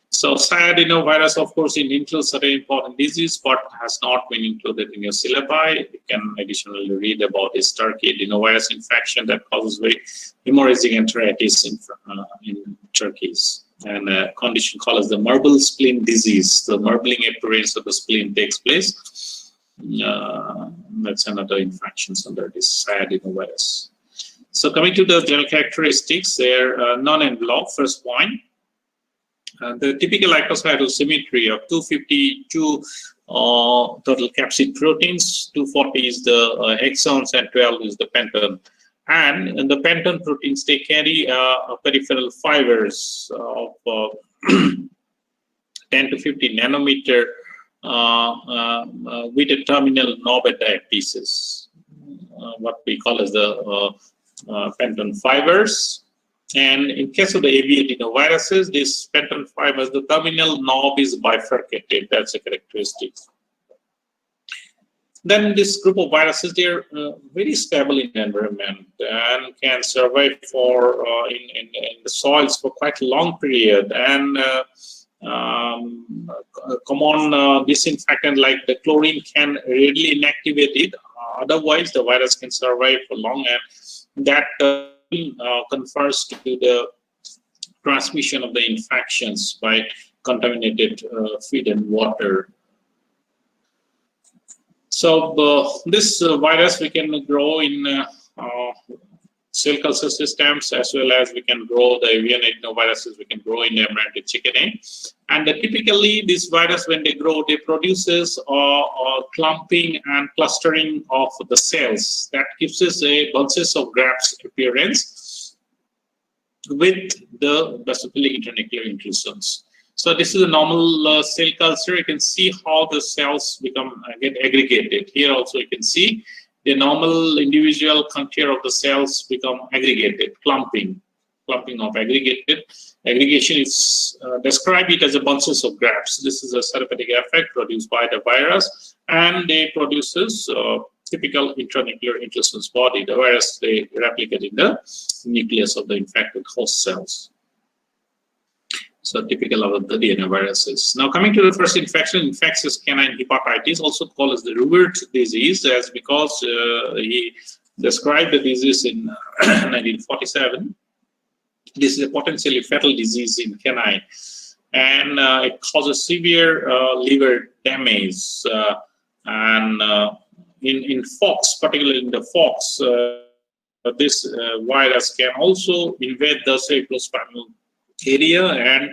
So cyadenovirus, of course, it includes certain important disease, but has not been included in your syllabi. You can additionally read about this turkey adenovirus infection that causes very hemorrhagic enteritis in turkeys, and a condition called as the marble spleen disease. The marbling appearance of the spleen takes place. That's another infection under this cyadenovirus. So coming to the general characteristics, they're non-enveloped. First point, the typical icosahedral symmetry of 252 total capsid proteins, 240 is the exons, and 12 is the pentone. And the pentone proteins, they carry peripheral fibers of 10 to 50 nanometer with a terminal knob at the apices, what we call as the penton fibers. And in case of the avian adenoviruses, this penton fibers, the terminal knob is bifurcated. That's a characteristic. Then this group of viruses, they're very stable in the environment and can survive for in the soils for quite a long period. And common disinfectant like the chlorine can readily inactivate it. Otherwise, the virus can survive for long, and that confers to the transmission of the infections by contaminated feed and water. So this virus we can grow in cell culture systems, as well as we can grow the avian adenoviruses, we can grow in the amaranth chicken egg. And typically this virus, when they grow, they produces clumping and clustering of the cells that gives us a bunches of grafts appearance with the basophilic intranuclear inclusions. So this is a normal cell culture. You can see how the cells get aggregated. Here also you can see the normal individual contour of the cells become aggregated, clumping of aggregated. Aggregation is describe it as a bunches of grafts. This is a therapeutic effect produced by the virus, and they produces typical intranuclear inclusions body. The virus, they replicate in the nucleus of the infected host cells. So typical of the adenoviruses. Now coming to the first infection, infectious canine hepatitis, also called as the Ruvert disease, as because he described the disease in 1947. This is a potentially fatal disease in canine, and it causes severe liver damage. And in fox, particularly in the fox, this virus can also invade the cerebrospinal area, and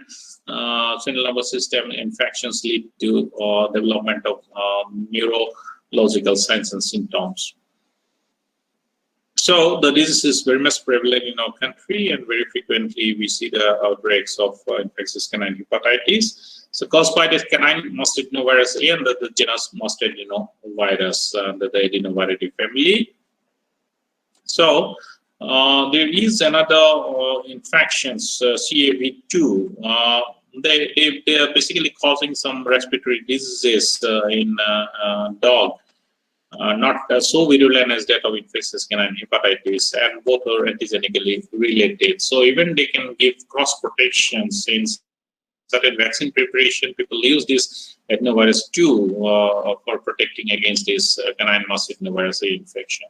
central nervous system infections lead to development of neurological signs and symptoms. So the disease is very much prevalent in our country, and very frequently we see the outbreaks of infectious canine hepatitis. So caused by the canine adenovirus A and the genus adenovirus under the Adenoviridae family. So there is another infections, CAV2. They are basically causing some respiratory diseases in dog, not so virulent as that of infectious canine hepatitis, and both are antigenically related. So even they can give cross protections in certain vaccine preparation. People use this adenovirus 2 for protecting against this canine adenovirus infection.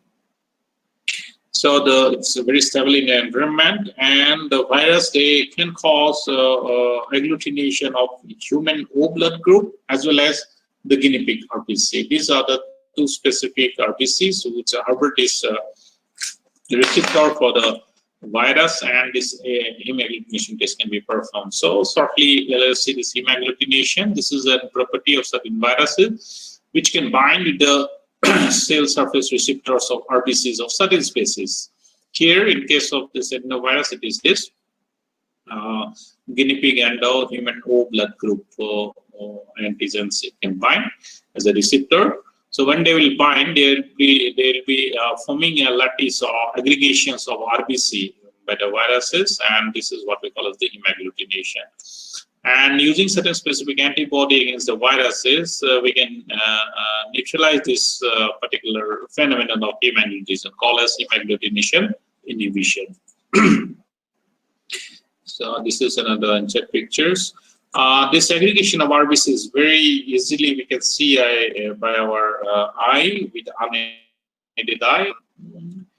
So it's very stable in the environment, and the virus, they can cause agglutination of human O blood group as well as the guinea pig RBC. These are the two specific RBCs which harbor this receptor for the virus, and this hemagglutination test can be performed. So shortly, let us see this hemagglutination. This is a property of certain viruses which can bind with the cell surface receptors of RBCs of certain species. Here, in case of this adenovirus, it is this guinea pig and human O blood group antigens it can bind as a receptor. So when they will bind, they'll be forming a lattice or aggregations of RBC by the viruses, and this is what we call as the hemagglutination. And using certain specific antibody against the viruses, we can neutralize this particular phenomenon of hemagglutination, called as hemagglutination inhibition. So this is another unchecked pictures. This aggregation of RBC is very easily we can see by our eye with unaided eye.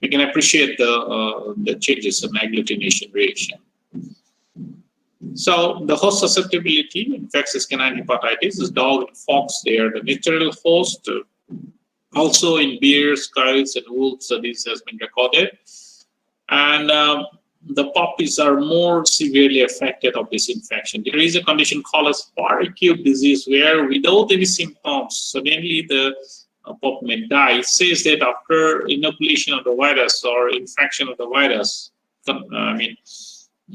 We can appreciate the changes in agglutination reaction. So the host susceptibility, infectious canine hepatitis, is dog and fox. They are the natural host. Also in bears, coyotes, and wolves, this has been recorded. And the puppies are more severely affected of this infection. There is a condition called as far-acute disease, where without any symptoms, suddenly the pup may die. It says that after inoculation of the virus or infection of the virus,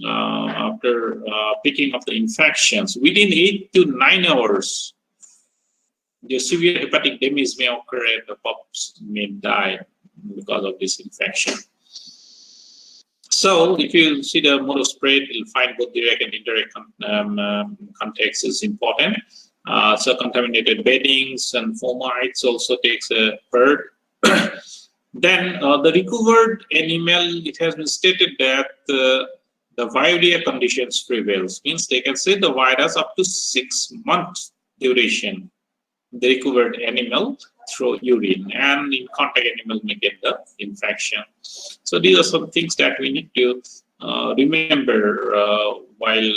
after picking up the infections, within 8 to 9 hours, the severe hepatic damage may occur and the pups may die because of this infection. So if you see the mode of spread, you'll find both direct and indirect context is important. So contaminated beddings and fomites also takes a bird. Then the recovered animal, it has been stated that the Viridae conditions prevails, means they can say the virus up to 6 months duration. The recovered animal through urine, and in contact animal may get the infection. So these are some things that we need to remember while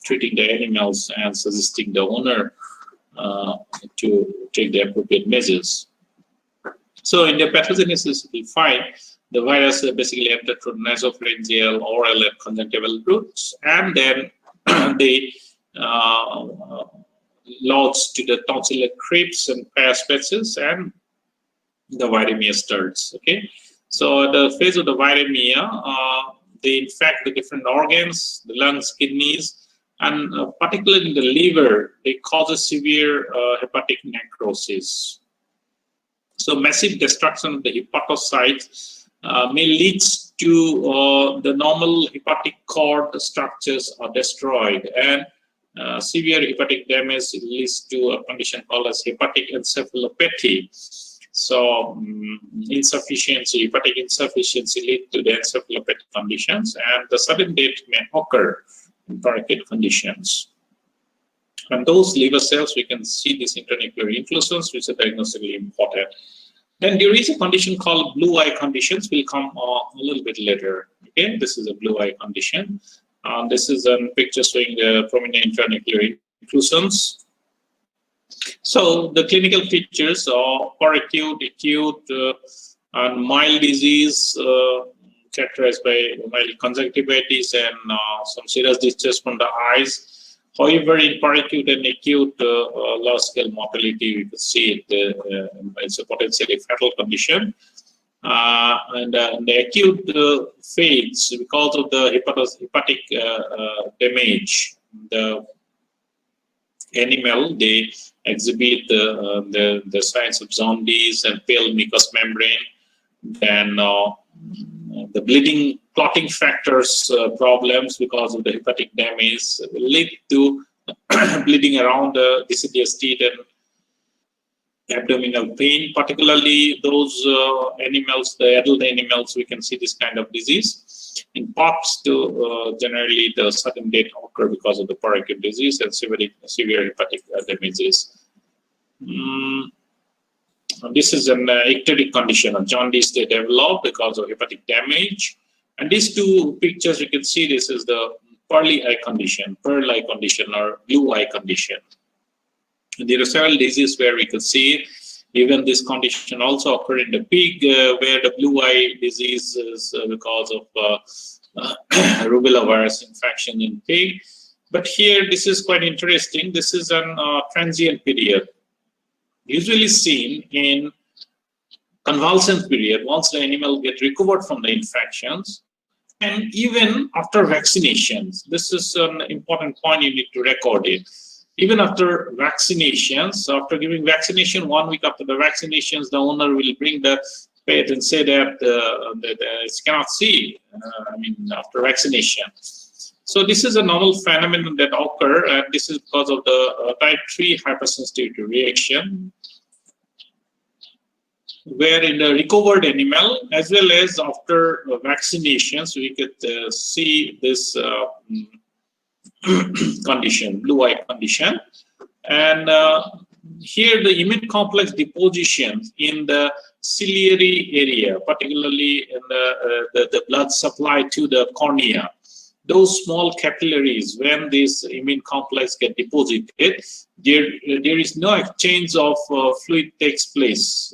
treating the animals and suggesting the owner to take the appropriate measures. So in the pathogenesis, we find the virus basically entered through nasopharyngeal, oral, and conjunctival routes, and then they lodged to the tonsillar crypts and paraspaces, and the viremia starts. Okay, so the phase of the viremia, they infect the different organs, the lungs, kidneys, and particularly in the liver, they cause a severe hepatic necrosis. So massive destruction of the hepatocytes may lead to the normal hepatic cord structures are destroyed, and severe hepatic damage leads to a condition called as hepatic encephalopathy. So insufficiency, hepatic insufficiency lead to the encephalopathic conditions, and the sudden death may occur in paracrine conditions. And those liver cells, we can see this intranuclear influence, which is diagnostically important. Then there is a condition called blue eye conditions, will come a little bit later. Okay, this is a blue eye condition. This is a picture showing the prominent intranuclear inclusions. So the clinical features are peracute, acute, and mild disease characterized by mild conjunctivitis and some serious distress from the eyes. However, in peracute and acute large-scale mortality, we could see it, it's a potentially fatal condition. And the acute phase, because of the hepatic damage, the animal, they exhibit the signs of jaundice and pale mucous membrane. Then the bleeding, clotting factors problems because of the hepatic damage will lead to bleeding around the deciduous teeth and abdominal pain, particularly those animals, the adult animals, we can see this kind of disease. In pups, generally the sudden death occur because of the peracute disease and severe hepatic damages. This is an ectotic condition, a jaundice they develop because of hepatic damage. And these two pictures, you can see this is the pearly eye condition, pearl eye condition, or blue eye condition. There are several diseases where we could see even this condition also occur in the pig, where the blue eye disease is because of rubella virus infection in pig. But here, this is quite interesting. This is an transient period, usually seen in convalescent period once the animal gets recovered from the infections, and even after vaccinations. This is an important point you need to record it. Even after vaccinations, after giving vaccination, 1 week after the vaccinations, the owner will bring the pet and say that it cannot see, after vaccination. So this is a normal phenomenon that occur, and this is because of the type 3 hypersensitivity reaction, where in the recovered animal, as well as after vaccinations, we could see this condition, blue eye condition. And here the immune complex deposition in the ciliary area, particularly in the blood supply to the cornea. Those small capillaries, when this immune complex get deposited, there is no exchange of fluid takes place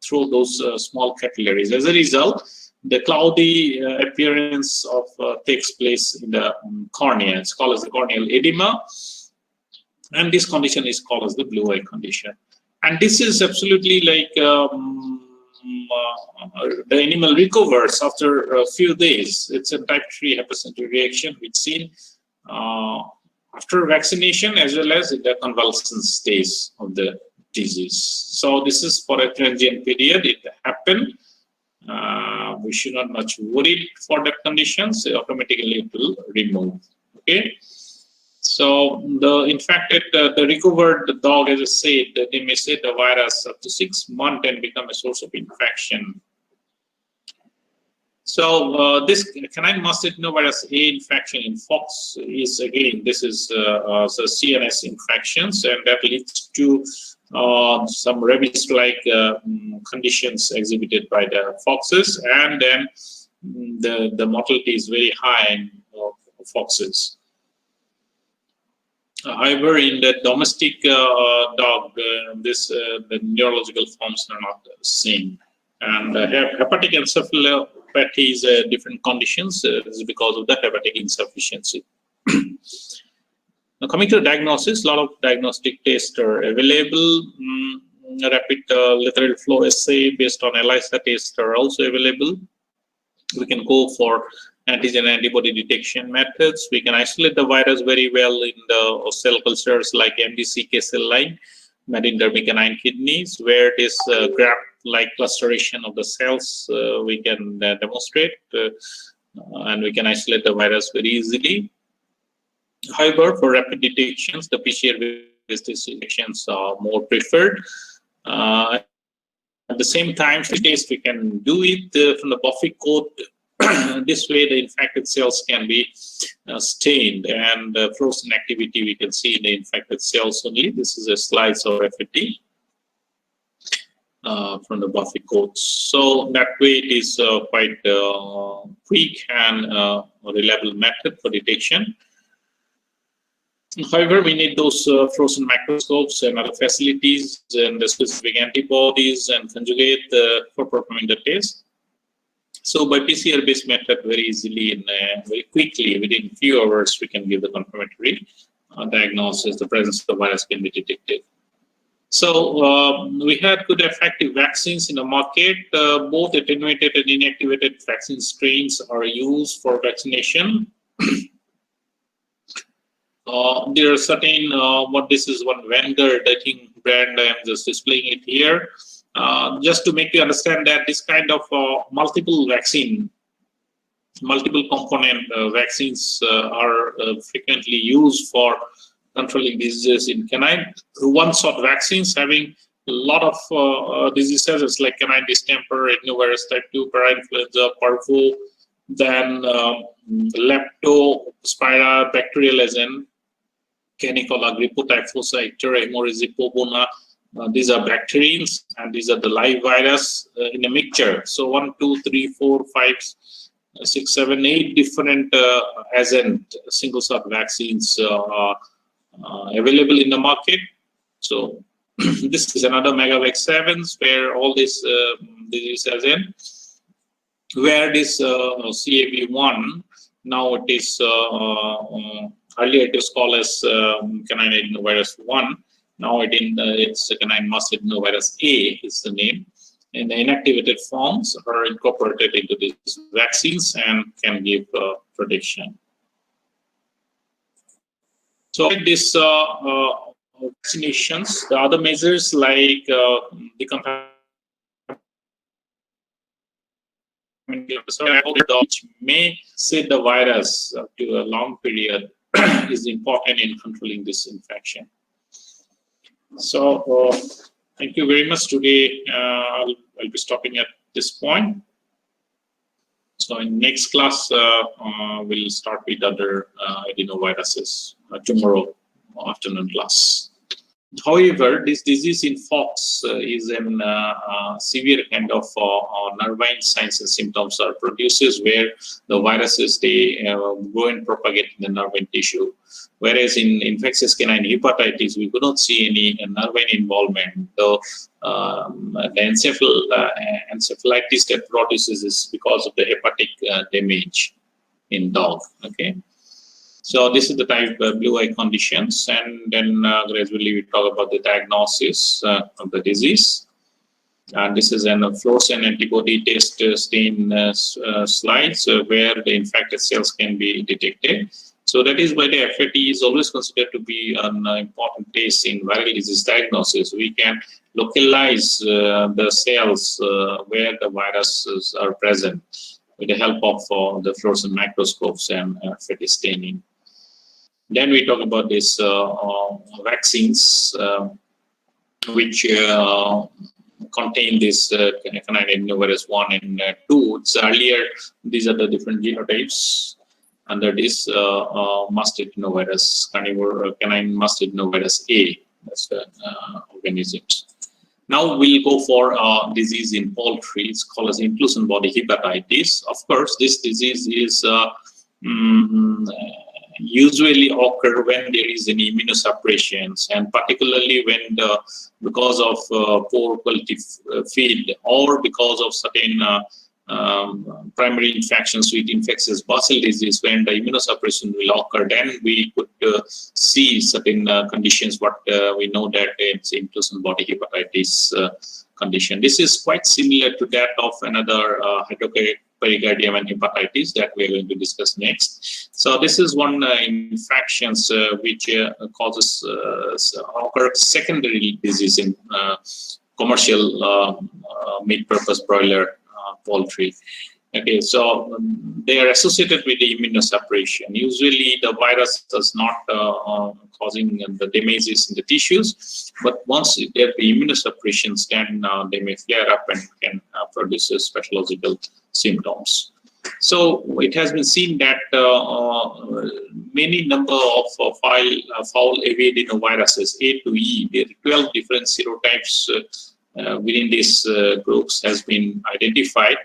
through those small capillaries. As a result, the cloudy appearance of takes place in the cornea. It's called as the corneal edema, and this condition is called as the blue eye condition. And this is absolutely like the animal recovers after a few days. It's a type 3 hypersensitivity reaction we've seen after vaccination as well as in the convalescent stage of the disease. So this is for a transient period. It happened. We should not much worried for that condition. So automatically it will remove. Okay. So the infected, the recovered dog, as I said, they may shed the virus up to 6 months and become a source of infection. So this canine must adenovirus A infection in fox is, again, this is the CNS infections, and that leads to some rabies-like conditions exhibited by the foxes, and then the mortality is very high in foxes. However, in the domestic dog, the neurological forms are not the same. And hepatic encephalopathy is a different conditions. This is because of the hepatic insufficiency. Now, coming to diagnosis, a lot of diagnostic tests are available. Rapid lateral flow assay based on ELISA tests are also available. We can go for antigen antibody detection methods. We can isolate the virus very well in the cell cultures like MDCK cell line, menindermic canine kidneys, where this graft-like clusteration of the cells we can demonstrate, and we can isolate the virus very easily. However, for rapid detections, the PCR-based detections are more preferred. At the same time, test we can do it from the Buffy code. This way, the infected cells can be stained, and fluorescent activity we can see in the infected cells only. This is a slice of FAT from the Buffy code. So that way, it is quite quick and reliable method for detection. However, we need those fluorescent microscopes and other facilities and the specific antibodies and conjugate for performing the test. So by PCR-based method, very easily and very quickly, within few hours, we can give the confirmatory diagnosis. The presence of the virus can be detected. So we had good effective vaccines in the market. Both attenuated and inactivated vaccine strains are used for vaccination. There are certain, this is one Vanguard, I think, brand. I am just displaying it here. Just to make you understand that this kind of multiple component vaccines are frequently used for controlling diseases in canine. One-shot vaccines having a lot of diseases like canine distemper, adenovirus type 2, parainfluenza, parvo, then leptospira, bacterial as in Canicola, Gripotyphosa, Icteria, hemorrhagic bovina. These are bacterians, and these are the live virus in a mixture. So 1, 2, 3, 4, 5, 6, 7, 8 different single-shot vaccines available in the market. So this is another Megavax 7s where all this disease as in, where this CAV1 now it is earlier it was called as canine adenovirus 1. Now it's canine must adenovirus A is the name. And the inactivated forms are incorporated into these vaccines and can give protection. So this vaccinations, the other measures like decontamination, which may shed the virus up to a long period, is important in controlling this infection. So thank you very much. Today I'll be stopping at this point. So in next class we'll start with other adenoviruses tomorrow afternoon class. However, this disease in fox is a severe kind of nervine signs and symptoms are produces where the viruses they go and propagate in the nervine tissue. Whereas in infectious canine hepatitis, we could not see any nervine involvement. The encephalitis that produces is because of the hepatic damage in dog. Okay. So this is the type of blue eye conditions, and then gradually we talk about the diagnosis of the disease. And this is a fluorescent antibody test stain slides where the infected cells can be detected. So that is why the FAT is always considered to be an important test in viral disease diagnosis. We can localize the cells where the viruses are present with the help of the fluorescent microscopes and FAT staining. Then we talk about these vaccines, which contain this canine adenovirus 1 and 2. It's earlier, these are the different genotypes under this must adenovirus, canine must adenovirus A. That's the organisms. Now we'll go for disease in poultry. It's called as inclusion body hepatitis. Of course, this disease is usually occur when there is an immunosuppression, and particularly when because of poor quality feed or because of certain primary infections with infectious bacil disease, when the immunosuppression will occur, then we could see certain conditions, what we know that it's inclusion body hepatitis condition. This is quite similar to that of another Hydropericardium and hepatitis that we are going to discuss next. So this is one infections which causes occur secondary disease in commercial meat purpose broiler poultry. Okay, so they are associated with the immunosuppression. Usually the virus does not causing the damages in the tissues, but once there be immunosuppressions, then they may flare up and can produce pathological symptoms. So it has been seen that many number of fowl adenoviruses A to E, there are 12 different serotypes within these groups has been identified,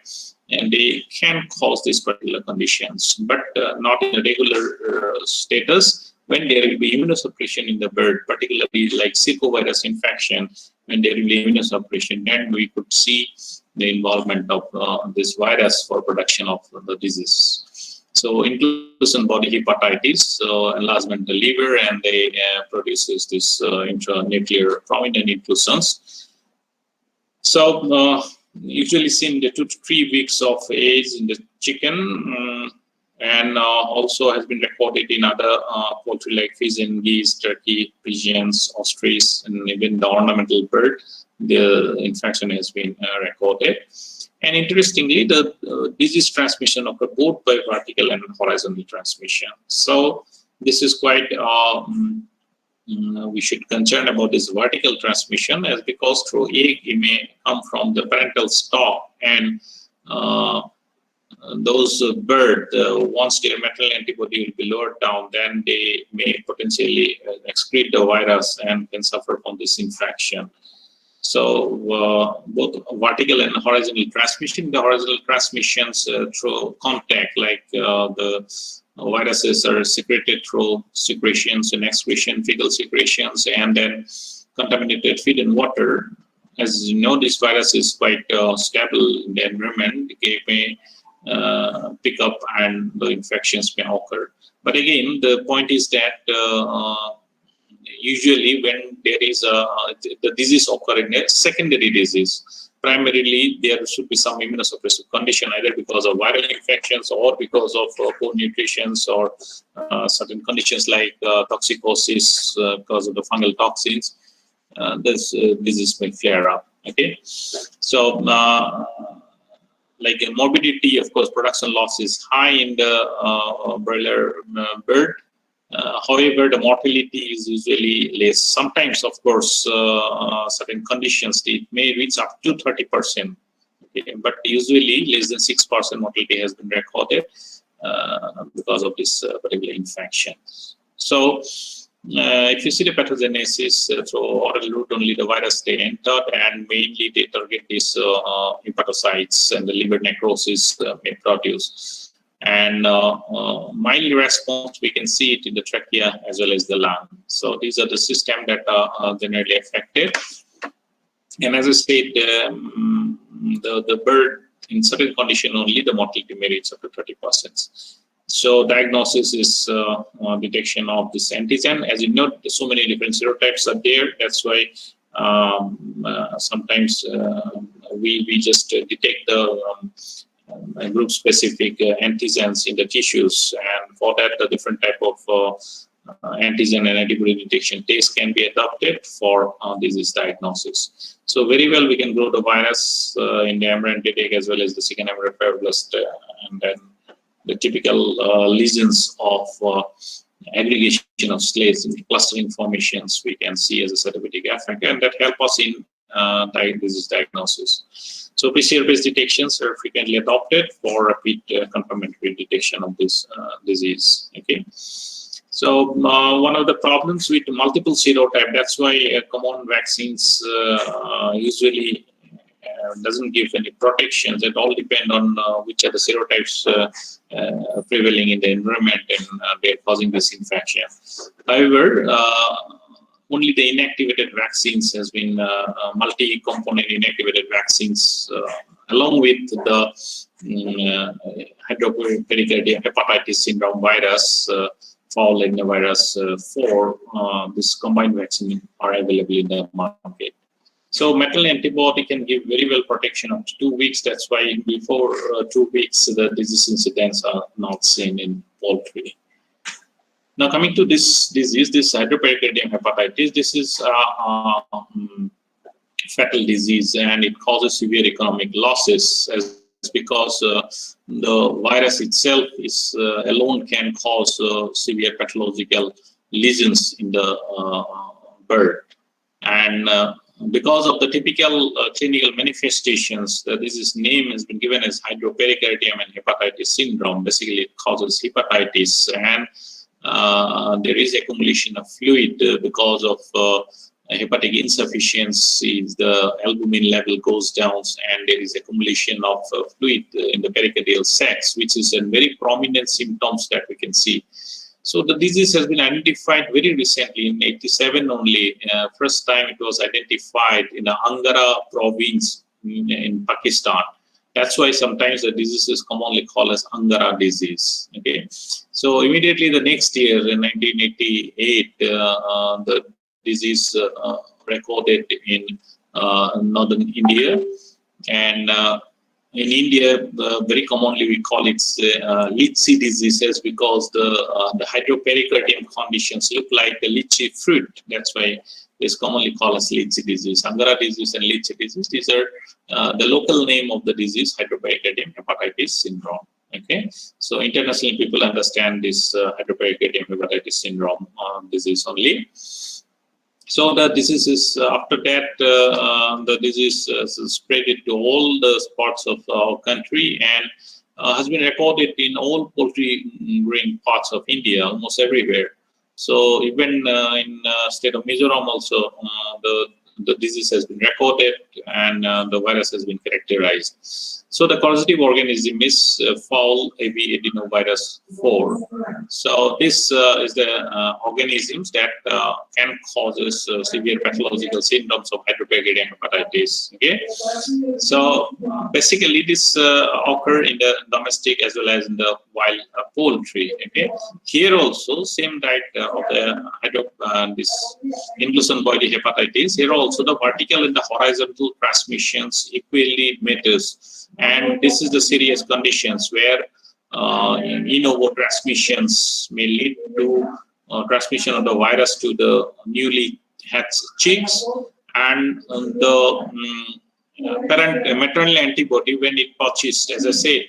and they can cause these particular conditions, but not in a regular status. When there will be immunosuppression in the bird, particularly like circovirus infection, when there will be immunosuppression, then we could see the involvement of this virus for production of the disease. So inclusion body hepatitis, so enlargement of the liver, and they produces this intranuclear prominent inclusions. So usually seen the 2 to 3 weeks of age in the chicken, and also has been recorded in other poultry like pigeon, geese, turkey, pigeons, ostrich, and even the ornamental bird. The infection has been recorded. And interestingly, the disease transmission occurs both by vertical and horizontal transmission. So this is quite we should concern about this vertical transmission, as because through egg it may come from the parental stock, and those bird once their maternal antibody will be lowered down, then they may potentially excrete the virus and can suffer from this infection. So both vertical and horizontal transmission. The horizontal transmissions through contact, like the viruses are secreted through secretions and excretion, fecal secretions, and then contaminated feed and water. As you know, this virus is quite stable in the environment. It may pick up and the infections may occur. But again, the point is that usually when there is the disease occurring, a secondary disease, primarily there should be some immunosuppressive condition, either because of viral infections or because of poor nutrition or certain conditions like toxicosis because of the fungal toxins. This disease may flare up. Okay, so like morbidity, of course, production loss is high in the broiler bird. However, the mortality is usually less. Sometimes, of course, certain conditions, it may reach up to 30%. Okay? But usually less than 6% mortality has been recorded because of this particular infection. So if you see the pathogenesis through oral route, only the virus they entered, and mainly they target these hepatocytes, and the liver necrosis may produce. And mild response, we can see it in the trachea as well as the lung. So these are the systems that are generally affected. And as I said, the bird in certain condition only the mortality may reach up to 30%. So diagnosis is detection of this antigen. As you know, so many different serotypes are there. That's why sometimes we just detect the group-specific antigens in the tissues, and for that, the different type of antigen and antibody detection tests can be adopted for disease diagnosis. So very well, we can grow the virus in the embryonic egg as well as the second embryo fibroblast, and then the typical lesions of aggregation of slates and clustering formations we can see as a therapeutic effect, and that help us in disease diagnosis. So PCR-based detections are frequently adopted for rapid confirmatory detection of this disease. Okay. So one of the problems with multiple serotype, that's why common vaccines usually doesn't give any protections. It all depend on which are the serotypes prevailing in the environment, and they're causing this infection. However, only the inactivated vaccines has been multi-component inactivated vaccines, along with the Hydropericardium hepatitis syndrome virus, Fowl Adenovirus 4. This combined vaccine are available in the market. So maternal antibody can give very well protection up to 2 weeks. That's why before 2 weeks, the disease incidents are not seen in poultry. Now coming to this disease, this Hydropericardium hepatitis, this is fatal disease, and it causes severe economic losses, as because the virus itself is alone can cause severe pathological lesions in the bird. And because of the typical clinical manifestations, the disease name has been given as Hydropericardium and hepatitis syndrome. Basically, it causes hepatitis, and there is accumulation of fluid because of hepatic insufficiency. The albumin level goes down, and there is accumulation of fluid in the pericardial sacs, which is a very prominent symptoms that we can see. So the disease has been identified very recently in '87 only. First time it was identified in the Angara province in Pakistan. That's why sometimes the disease is commonly called as Angara disease. Okay, so immediately the next year in 1988, the disease recorded in northern India, and in India, very commonly we call it lychee diseases, because the Hydropericardium conditions look like the lychee fruit. That's why it's commonly called as lychee disease. Angara disease and lychee disease, these are the local name of the disease, Hydropericardium hepatitis syndrome. Okay, so internationally people understand this Hydropericardium hepatitis syndrome disease only. So the disease is, after that, the disease spread it to all the parts of our country, and has been recorded in all poultry growing parts of India, almost everywhere. So even in state of Mizoram also, the disease has been recorded, and the virus has been characterized. So the causative organism is Fowl Adenovirus 4. So this is the organisms that can cause severe pathological symptoms of Hydropericardium hepatitis. Okay, so basically this occur in the domestic as well as in the wild poultry. Okay, here also same diet of the this inclusion body hepatitis. Here also the vertical and the horizontal transmissions equally matters. And this is the serious conditions where in vivo transmissions may lead to transmission of the virus to the newly hatched chicks, and the maternal antibody, when it touches, as I said,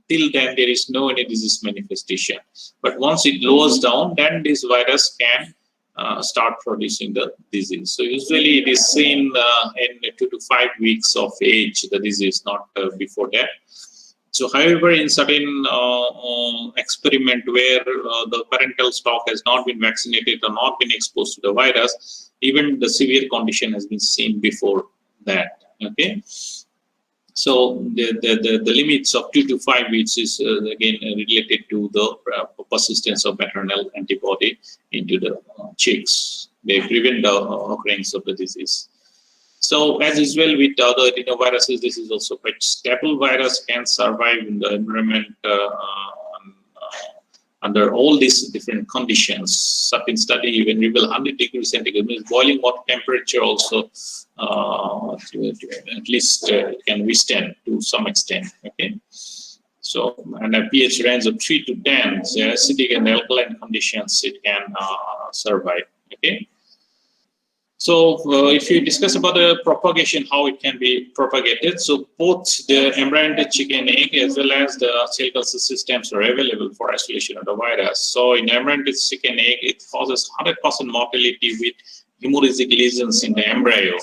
till then there is no any disease manifestation. But once it lowers down, then this virus can start producing the disease. So usually it is seen in 2 to 5 weeks of age, the disease, not before that. So however, in certain experiment where the parental stock has not been vaccinated or not been exposed to the virus, even the severe condition has been seen before that. Okay. So the limits of 2 to 5 weeks is again related to the persistence of maternal antibody into the chicks. They prevent the occurrence of the disease. So as well with other adenoviruses, this is also quite stable virus, can survive in the environment under all these different conditions. Certain study even reveal 100 degrees centigrade, means boiling water temperature also at least can withstand to some extent. Okay, so and a pH range of 3 to 10, so acidic and alkaline conditions it can survive. Okay. So if you discuss about the propagation, how it can be propagated, so both the embryonic chicken egg as well as the cell culture systems are available for isolation of the virus. So in embryonic chicken egg, it causes 100% mortality with hemorrhagic lesions in the embryo.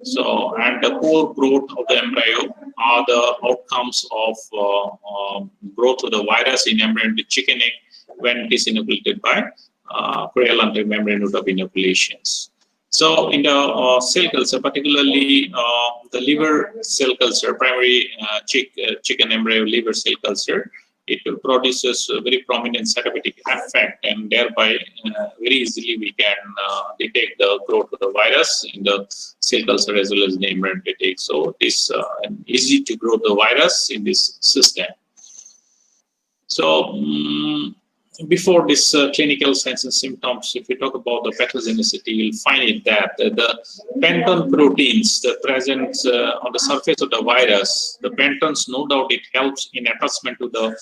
So, and the poor growth of the embryo are the outcomes of growth of the virus in embryonic chicken egg when it is inoculated by cruel anti-membrane route of inoculations. So in the cell culture, particularly the liver cell culture, primary chicken embryo liver cell culture, it produces a very prominent cytotoxic effect, and thereby very easily we can detect the growth of the virus in the cell culture as well as the embryonic. So it is easy to grow the virus in this system. So before this clinical signs and symptoms, if we talk about the pathogenicity, you'll find it that the penton proteins that present on the surface of the virus, the pentons, no doubt it helps in attachment to the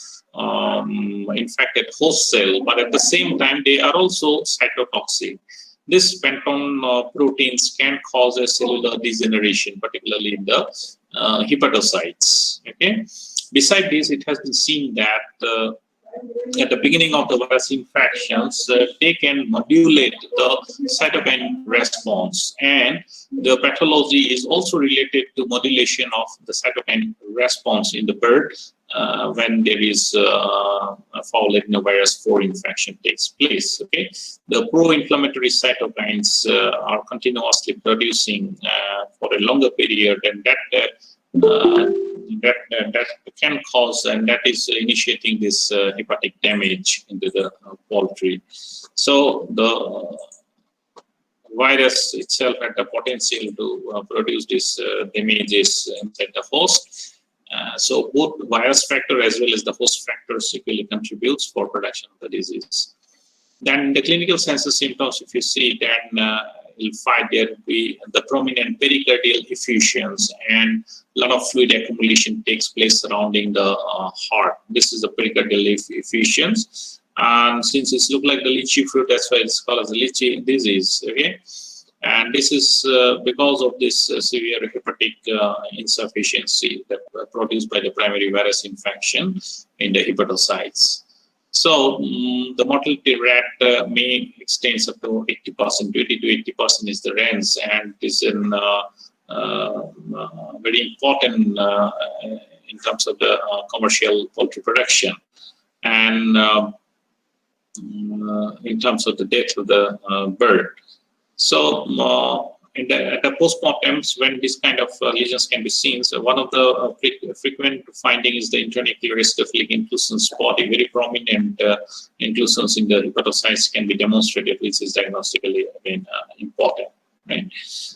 infected host cell, but at the same time, they are also cytotoxic. These penton proteins can cause a cellular degeneration, particularly in the hepatocytes. Okay. Besides this, it has been seen that at the beginning of the virus infections, they can modulate the cytokine response, and the pathology is also related to modulation of the cytokine response in the bird when there is a fowl adenovirus 4 infection takes place. Okay, the pro-inflammatory cytokines are continuously producing for a longer period, and that can cause, and that is initiating this hepatic damage into the poultry. So the virus itself had the potential to produce these damages inside the host. So both virus factor as well as the host factors equally contributes for production of the disease. Then the clinical signs and symptoms, if you see, then you'll find there will be the prominent pericardial effusions, and a lot of fluid accumulation takes place surrounding the heart. This is the pericardial effusions, and since it's look like the lychee fruit, that's why it's called as the lychee disease. Okay, and this is because of this severe hepatic insufficiency that produced by the primary virus infection in the hepatocytes. So the mortality rate may extend up to 80%, 20 to 80% is the range, and this is very important in terms of the commercial poultry production, and in terms of the death of the bird. So at the postmortems, when this kind of lesions can be seen, so one of the frequent finding is the intranuclear eosinophilic inclusions body. Very prominent inclusions in the hepatocytes can be demonstrated, which is diagnostically important. Right.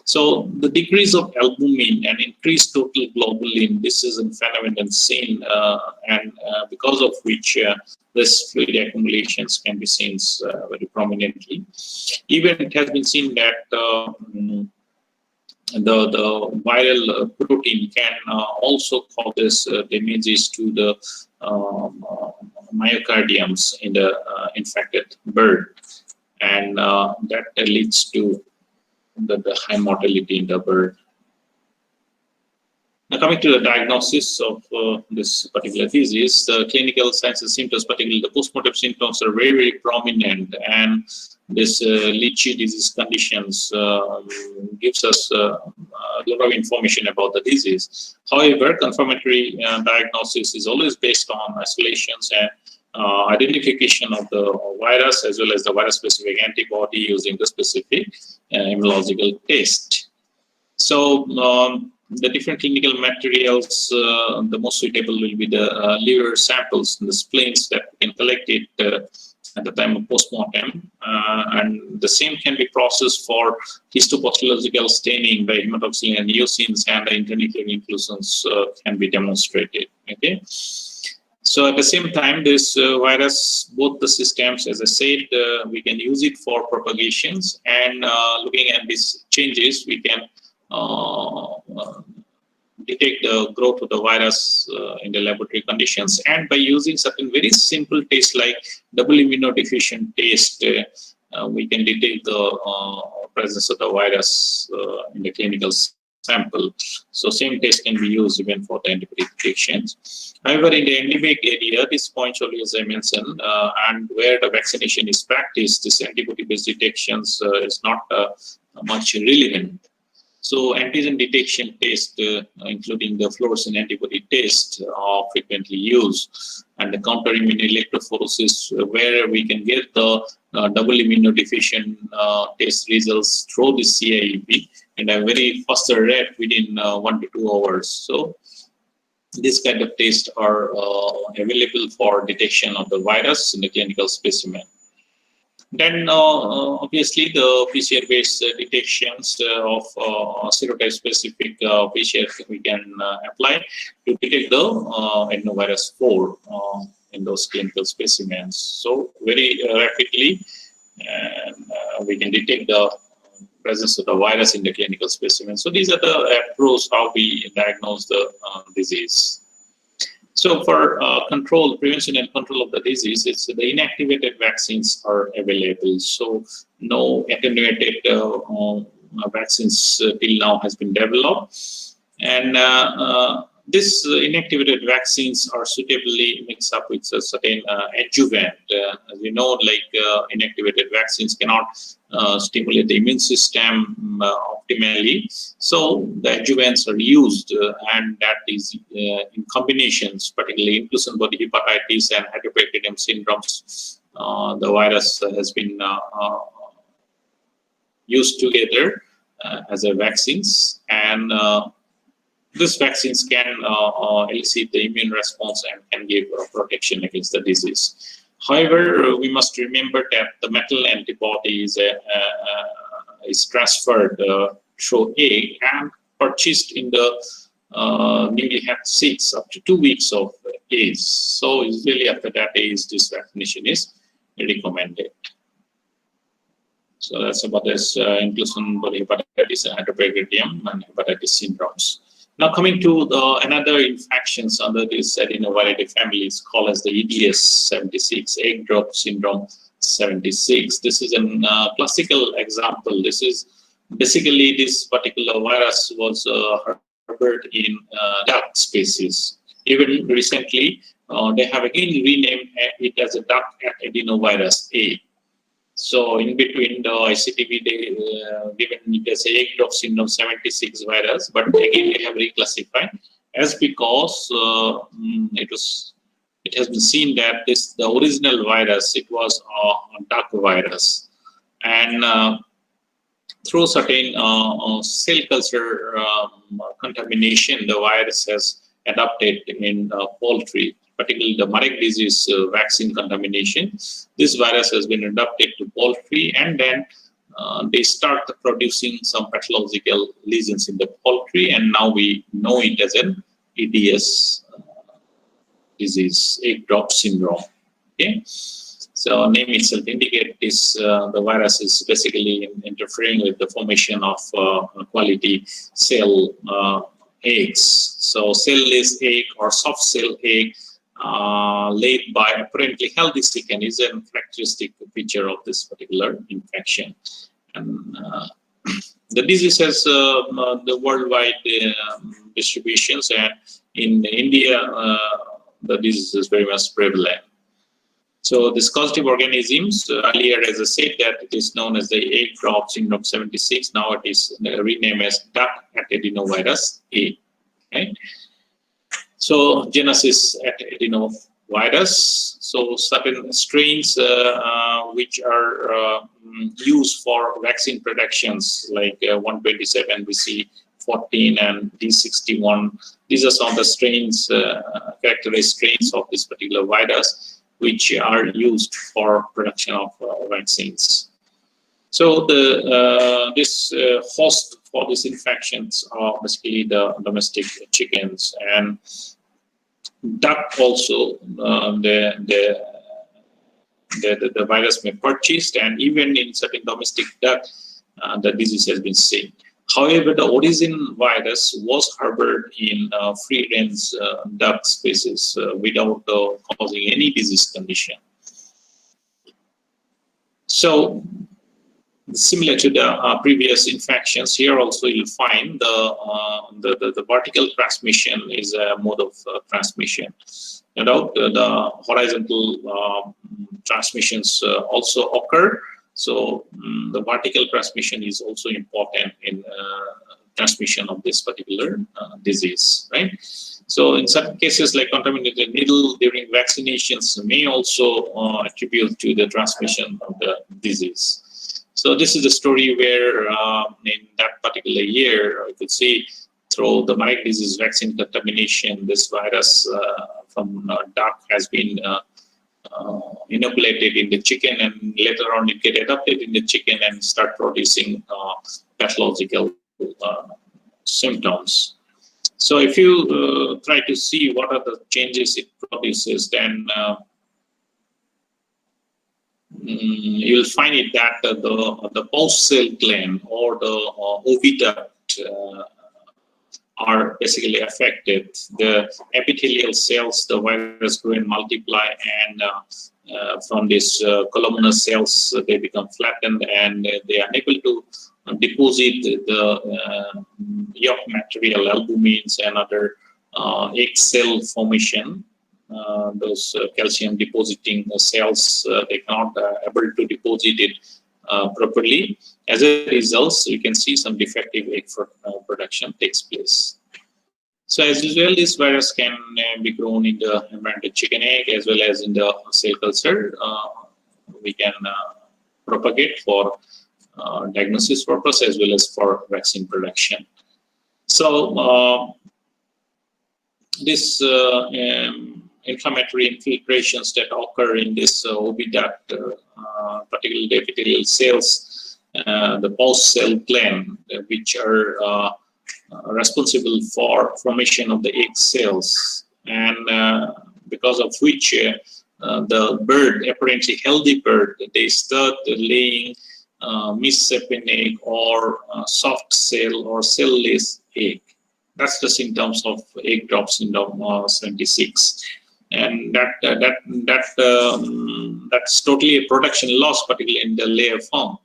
So the decrease of albumin and increased total globulin, this is a phenomenon seen, and because of which this fluid accumulations can be seen very prominently. Even it has been seen that the viral protein can also cause damages to the myocardiums in the infected bird, and that leads to the high mortality in the bird. Now coming to the diagnosis of this particular disease, the clinical signs and symptoms, particularly the postmortem symptoms, are very, very prominent, and this lychee disease conditions gives us a lot of information about the disease. However, confirmatory diagnosis is always based on isolations and identification of the virus as well as the virus-specific antibody using the specific immunological test. So the different clinical materials, the most suitable will be the liver samples and the spleens that we can collect it at the time of postmortem, and the same can be processed for histopathological staining by hematoxylin and eosins, and the intranuclear inclusions can be demonstrated. Okay. So at the same time, this virus, both the systems, as I said, we can use it for propagations, and looking at these changes, we can detect the growth of the virus in the laboratory conditions, and by using certain very simple tests like double immunodiffusion test, we can detect the presence of the virus in the clinical sample. So same test can be used even for the antibody detections. However, in the endemic area, this point only, as I mentioned, and where the vaccination is practiced, this antibody-based detections is not much relevant. So antigen detection test, including the fluorescent antibody test, are frequently used, and the counter-immune electrophoresis, where we can get the double immunodiffusion test results through the CIEP and a very faster rate within 1 to 2 hours. So this kind of tests are available for detection of the virus in the clinical specimen. Then obviously the PCR-based detections of serotype-specific PCR we can apply to detect the adenovirus 4 in those clinical specimens. So very rapidly we can detect the presence of the virus in the clinical specimen. So these are the approach how we diagnose the disease. So for control, prevention and control of the disease, it's the inactivated vaccines are available. So no attenuated vaccines till now has been developed, and this inactivated vaccines are suitably mixed up with a certain adjuvant. As you know, like inactivated vaccines cannot stimulate the immune system optimally. So the adjuvants are used, and that is in combinations, particularly inclusion body hepatitis and Hydropericardium syndromes. The virus has been used together as a vaccines, and these vaccines can elicit the immune response and can give protection against the disease. However, we must remember that the metal antibody is transferred through egg and purchased in the newly hatched 6 up to 2 weeks of age. So usually after that age, this vaccination is recommended. So that's about this inclusion body hepatitis and Hydropericardium and hepatitis syndromes. Now coming to another infections under this Adenoviridae family is called as the EDS 76, egg drop syndrome 76. This is a classical example. This is basically this particular virus was harbored in duck species. Even recently, they have again renamed it as a duck adenovirus A. So in between the ICTV, they given it as egg drop syndrome 76 virus, but again they have reclassified as because it has been seen that the original virus, it was a duck virus, and through certain cell culture contamination, the virus has adapted in poultry, particularly the Marek disease vaccine contamination. This virus has been adapted to poultry, and then they start producing some pathological lesions in the poultry, and now we know it as an EDS disease, egg drop syndrome. Okay, so name itself indicates this. The virus is basically interfering with the formation of quality cell eggs. So cell-less egg or soft cell egg laid by apparently healthy chicken is a characteristic feature of this particular infection. And the disease has the worldwide distributions, and in India, the disease is very much prevalent. So this causative organisms, earlier as I said that it is known as the egg drop syndrome 76, now it is renamed as duck adenovirus A. Right? So genus is Adenovirus. So certain strains which are used for vaccine productions like 127 BC14 and D61. These are some of the strains, characterized strains of this particular virus, which are used for production of vaccines. So this host for these infections are basically the domestic chickens, and duck also, the virus may persist, and even in certain domestic duck, the disease has been seen. However, the origin virus was harbored in free-range duck species without causing any disease condition. So, similar to the previous infections, here also you'll find the vertical transmission is a mode of transmission. No doubt the horizontal transmissions also occur. So the vertical transmission is also important in transmission of this particular disease, right? So in certain cases like contaminated needle during vaccinations may also attribute to the transmission of the disease. So this is the story where in that particular year, you could see through the Marek disease vaccine contamination, this virus from duck has been inoculated in the chicken, and later on it get adapted in the chicken and start producing pathological symptoms. So if you try to see what are the changes it produces, then you'll find it that the pulse cell gland or the oviduct are basically affected. The epithelial cells, the virus grow and multiply, and from these columnar cells, they become flattened, and they are unable to deposit the yolk material, albumins, and other egg cell formation. Those calcium depositing cells, they cannot able to deposit it properly. As a result, you can see some defective egg production takes place. So as usual, this virus can be grown in the embryonic chicken egg as well as in the cell culture. We can propagate for diagnosis purpose as well as for vaccine production. So this inflammatory infiltrations that occur in this oviduct, particularly the epithelial cells, the pulse cell gland, which are responsible for formation of the egg cells, and because of which the bird, apparently healthy bird, they start laying misshapen egg or soft cell or cell-less egg. That's the symptoms of egg drop syndrome 76, and that's totally a production loss, particularly in the layer form.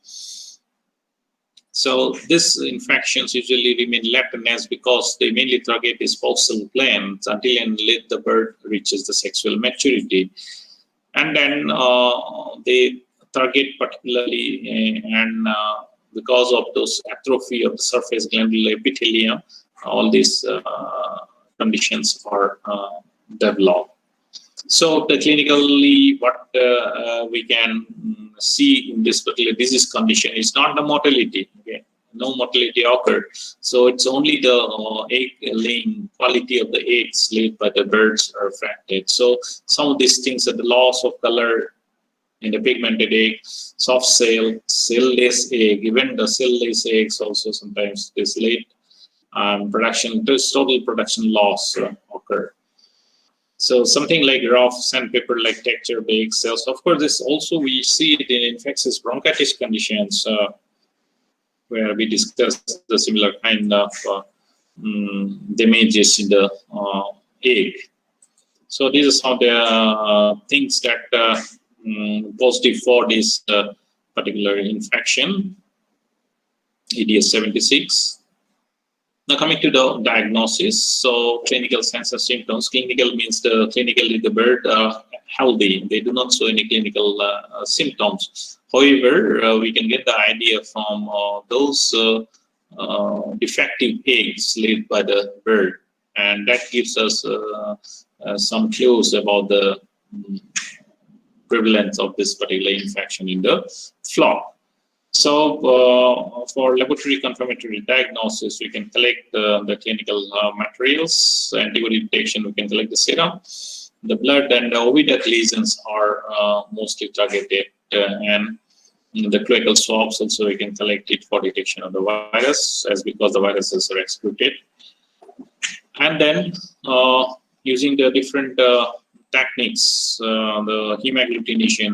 So these infections usually remain latent as because they mainly target these pulse cell glands until and late the bird reaches the sexual maturity, and then they target particularly and because of those atrophy of the surface glandular epithelium, all these conditions are developed. So the clinically, what we can see in this particular disease condition is not the mortality. Okay? No mortality occurred. So it's only the egg laying quality of the eggs laid by the birds are affected. So some of these things are the loss of color in the pigmented egg, soft cell, cell-less egg, even the cell-less eggs also sometimes this late production, this total production loss occur. So something like rough sandpaper-like texture of the egg cells. Of course, this also we see it in infectious bronchitis conditions, where we discuss the similar kind of damages in the egg. So these are some of the things that positive for this particular infection, EDS 76. Now coming to the diagnosis, so clinical sense of symptoms. Clinical means clinically the bird healthy. They do not show any clinical symptoms. However, we can get the idea from those defective eggs laid by the bird, and that gives us some clues about the prevalence of this particular infection in the flock. So for laboratory confirmatory diagnosis, we can collect the clinical materials, antibody detection, we can collect the serum, the blood, and the oviduct lesions are mostly targeted, and the clinical swabs also we can collect it for detection of the virus, as because the viruses are excluded. And then using the different techniques, the hemagglutination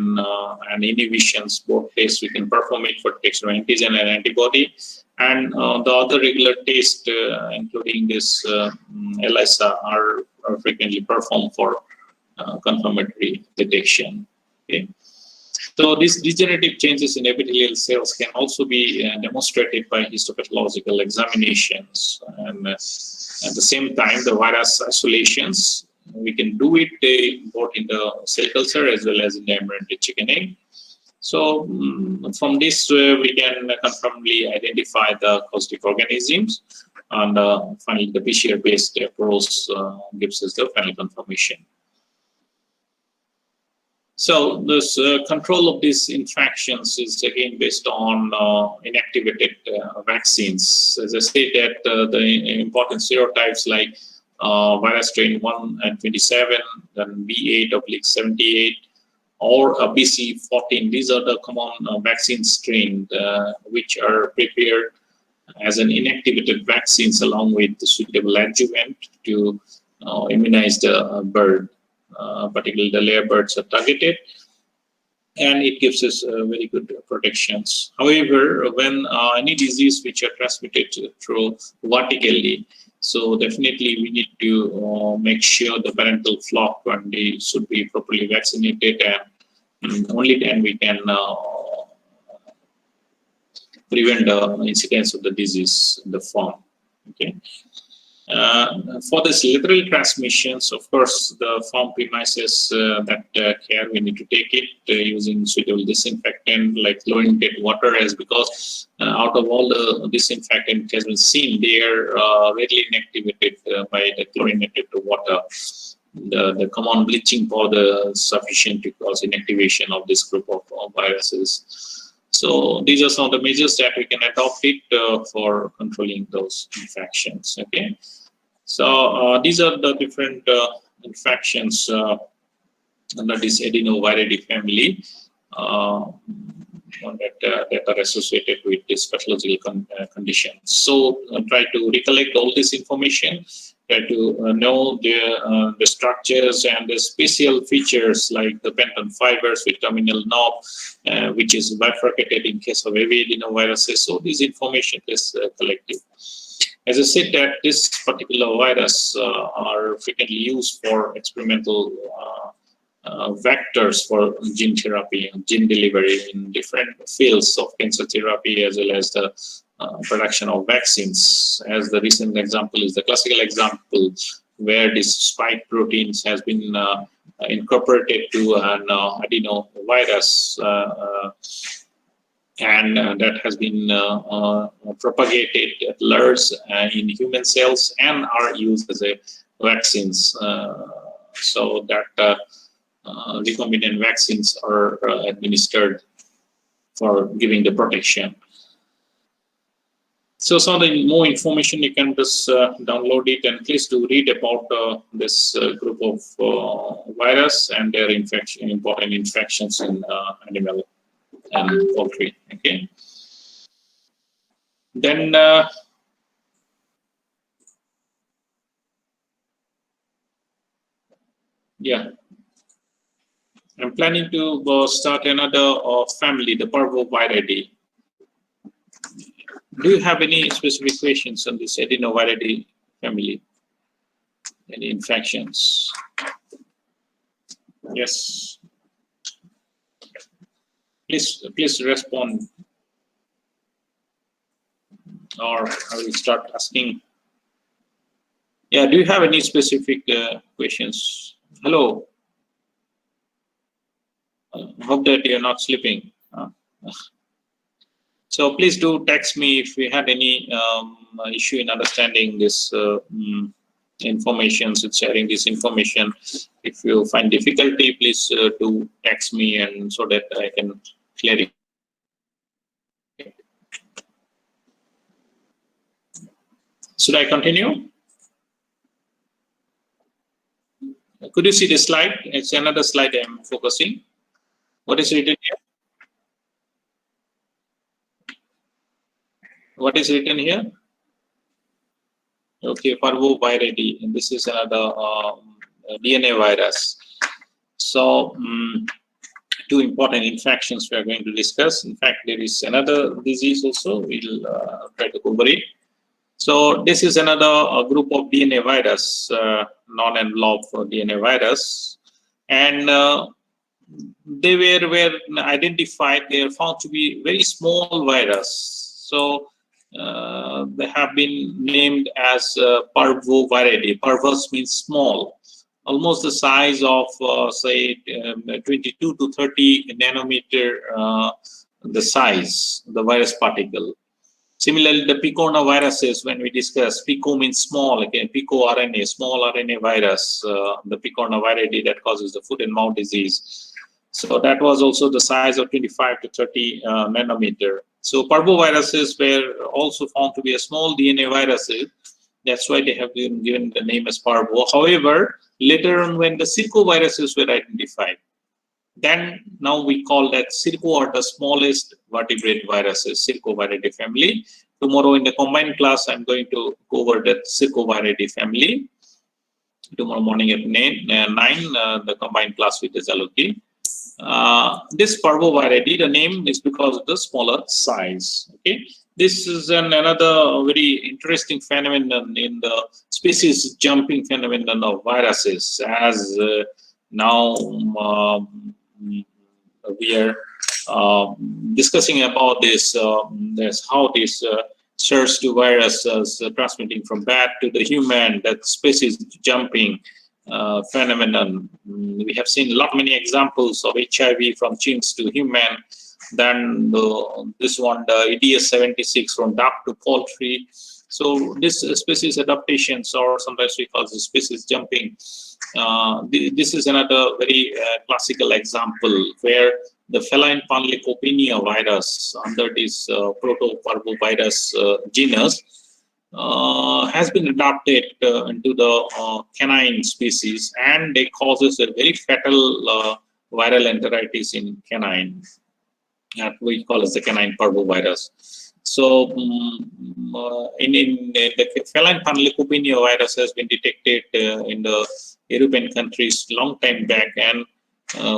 and inhibitions, both tests we can perform it for detection of antigen and antibody, and the other regular tests, including this ELISA, are frequently performed for confirmatory detection. Okay. So these degenerative changes in epithelial cells can also be demonstrated by histopathological examinations, and at the same time, the virus isolations, we can do it both in the cell culture as well as in the embryonic chicken egg. So from this, we can confirmably identify the causative organisms, and finally, the PCR-based approach gives us the final confirmation. So this control of these infections is again based on inactivated vaccines. As I said, that the important serotypes like virus strain 1 and 27, then B8/78, or BC14. These are the common vaccine strains which are prepared as an inactivated vaccines along with the suitable adjuvant to immunize the bird. Particularly the layer birds are targeted, and it gives us very good protections. However, when any disease which are transmitted through vertically, so definitely we need to make sure the parental flock and they should be properly vaccinated, and only then we can prevent the incidence of the disease in the farm. Okay. For this lateral transmissions, of course, the farm premises that care we need to take it using suitable disinfectant like chlorinated water, as because out of all the disinfectant has been seen, they are readily inactivated by the chlorinated water. The common bleaching powder is sufficient to cause inactivation of this group of viruses. So these are some of the measures that we can adopt it for controlling those infections. Okay. So these are the different infections under this Adenoviridae family that are associated with this pathological condition. So try to recollect all this information, try to know the structures and the special features like the penton fibers with terminal knob, which is bifurcated in case of AV adenoviruses. So this information is collected. As I said, that this particular virus are frequently used for experimental vectors for gene therapy and gene delivery in different fields of cancer therapy, as well as the production of vaccines. As the recent example is the classical example where this spike proteins has been incorporated to an adenovirus, and that has been propagated at large in human cells and are used as a vaccines. So that recombinant vaccines are administered for giving the protection. So some of the more information you can just download it, and please do read about this group of virus and their important infections in animal and poultry. Okay. Then yeah, I'm planning to start another family, the Parvoviridae. Do you have any specific questions on this Adenoviridae family? Any infections? Yes. Please respond, or I will start asking. Yeah, do you have any specific questions? Hello. Hope that you're not sleeping. So please do text me if you had any issue in understanding this information, sharing this information. If you find difficulty, please do text me, and so that I can clarify. Should I continue? Could you see the slide? It's another slide I'm focusing. What is written here? What is written here? Okay, Parvoviridae, and this is another DNA virus. So, two important infections we are going to discuss. In fact, there is another disease also. We'll try to cover it. So, this is another group of DNA virus, non-enveloped DNA virus, and they were identified. They are found to be very small virus. So, they have been named as Parvoviridae. Parvus means small, almost the size of say 22 to 30 nanometer the size, the virus particle. Similarly, the picornaviruses, when we discuss, pico means small, again, pico RNA, small RNA virus, the picornaviridae that causes the foot and mouth disease. So that was also the size of 25 to 30 nanometer. So parvoviruses were also found to be a small DNA viruses. That's why they have been given the name as parvo. However, later on when the circoviruses were identified, then now we call that circo, or the smallest vertebrate viruses, Circoviridae family. Tomorrow in the combined class, I'm going to cover that Circoviridae family. Tomorrow morning at 9, the combined class with the Zaloki. This Parvoviridae, the name is because of the smaller size. Okay, this is another very interesting phenomenon in the species jumping phenomenon of viruses. As now we are discussing about this. There's how this SARS-2 virus is transmitting from bat to the human. That species jumping phenomenon. We have seen many examples of HIV from chimps to human. Then this one, the EDS-76 from duck to poultry. So this species adaptations, or sometimes we call this species jumping. This is another very classical example where the feline panleukopenia virus under this protoparvovirus genus has been adapted into the canine species, and it causes a very fatal viral enteritis in canine that we call as the canine parvovirus. So in the feline panleukopenia virus has been detected in the European countries long time back, and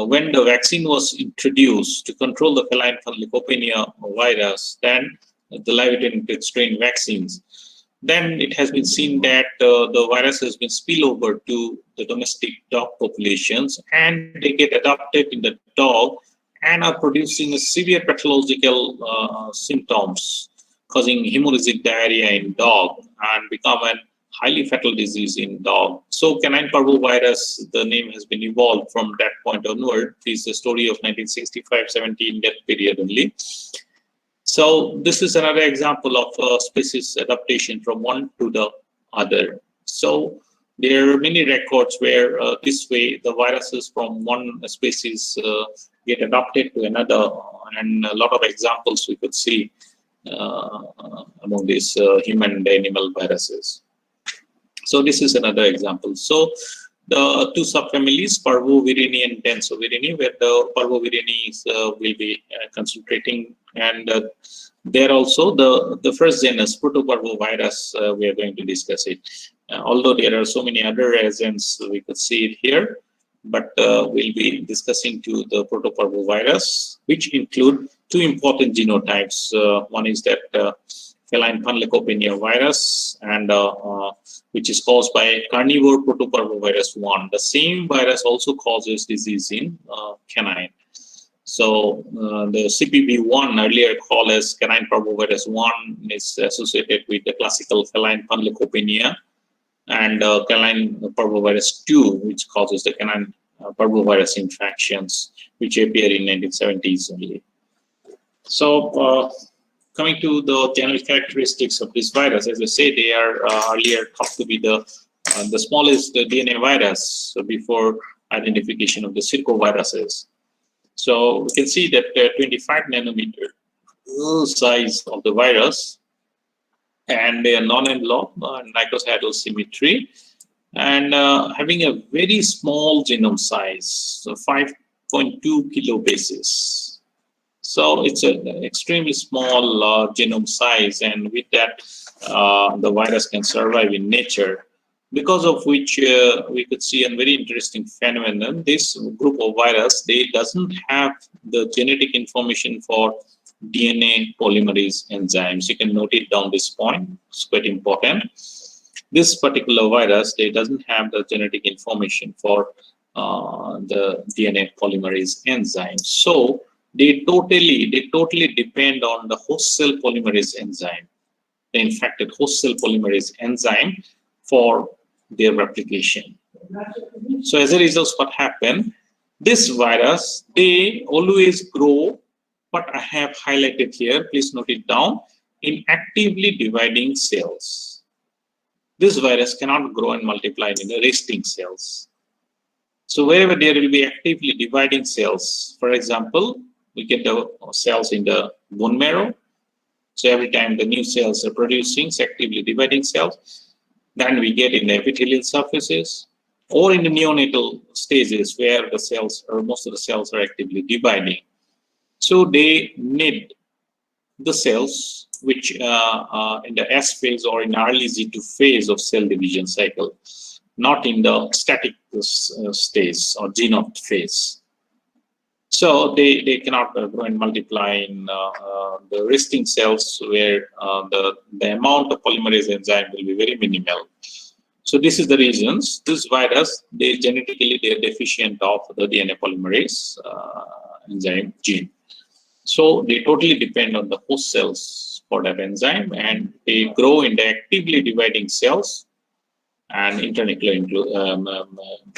when the vaccine was introduced to control the feline panleukopenia virus, then the live attenuated strain vaccines, then it has been seen that the virus has been spilled over to the domestic dog populations, and they get adopted in the dog and are producing a severe pathological symptoms, causing hemorrhagic diarrhea in dog and become a highly fatal disease in dog. So canine parvovirus, the name has been evolved from that point onward. It is the story of 1965-70 that period only. So this is another example of species adaptation from one to the other. So there are many records where this way the viruses from one species get adapted to another, and a lot of examples we could see among these human and animal viruses. So this is another example. So the two subfamilies, Parvoviridae and Densoviridae, where the Parvoviridae will be concentrating, and there also the first genus, Protoparvovirus, we are going to discuss it. Although there are so many other agents, we could see it here, but we'll be discussing to the Protoparvovirus, which include two important genotypes. One is that feline panleukopenia virus, and which is caused by carnivore Protoparvovirus 1. The same virus also causes disease in canine. So the CPV1, earlier called as canine parvovirus 1, is associated with the classical feline panleukopenia, and canine parvovirus 2, which causes the canine parvovirus infections, which appear in 1970s only. So coming to the general characteristics of this virus, as I say, they are earlier thought to be the smallest DNA virus before identification of the circoviruses. So we can see that 25 nanometer size of the virus, and they are non-enveloped, nitrosidal symmetry, and having a very small genome size, so 5.2 kilobases. So it's an extremely small genome size, and with that, the virus can survive in nature. because of which we could see a very interesting phenomenon. This group of virus, they doesn't have the genetic information for DNA polymerase enzymes. You can note it down this point. It's quite important. This particular virus, they doesn't have the genetic information for the DNA polymerase enzyme. So they totally depend on the host cell polymerase enzyme, the infected host cell polymerase enzyme, for their replication. So as a result, what happened? This virus, they always grow, what I have highlighted here, please note it down, in actively dividing cells. This virus cannot grow and multiply in the resting cells. So wherever there will be actively dividing cells, for example, we get the cells in the bone marrow. So every time the new cells are producing actively dividing cells, then we get in the epithelial surfaces, or in the neonatal stages where the cells, or most of the cells, are actively dividing. So they need the cells which in the S phase or in early Z2 phase of cell division cycle, not in the static stage or G0 phase. So they cannot grow and multiply in the resting cells where the amount of polymerase enzyme will be very minimal. So this is the reasons. This virus, they genetically they are deficient of the DNA polymerase enzyme gene. So they totally depend on the host cells for that enzyme, and they grow in the actively dividing cells, and internuclear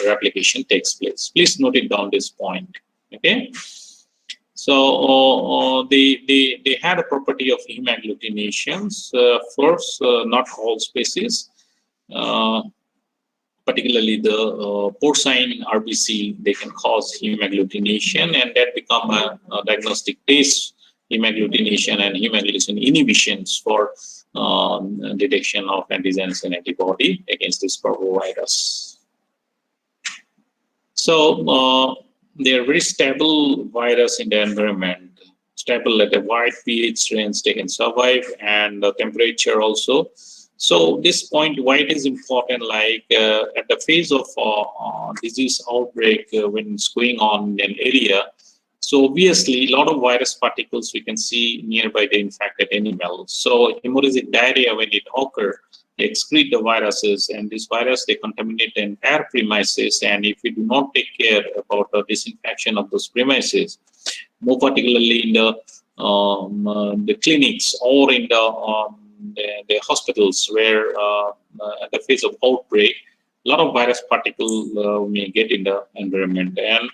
replication takes place. Please note it down this point. Okay. So they had a property of hemagglutination. First, not all species, particularly the porcine RBC, they can cause hemagglutination, and that become a diagnostic test, hemagglutination and hemagglutination inhibitions for detection of antigens and antibody against this parvovirus. So they are very stable virus in the environment, stable at a wide pH range, they can survive, and the temperature also. So this point, why it is important, like at the phase of disease outbreak when it's going on in an area, so obviously a lot of virus particles we can see nearby the infected animals. So hemorrhagic diarrhea, when it occurs, they excrete the viruses, and this virus, they contaminate the entire premises. And if we do not take care about the disinfection of those premises, more particularly in the clinics or in the hospitals where at the phase of outbreak, a lot of virus particles may get in the environment, and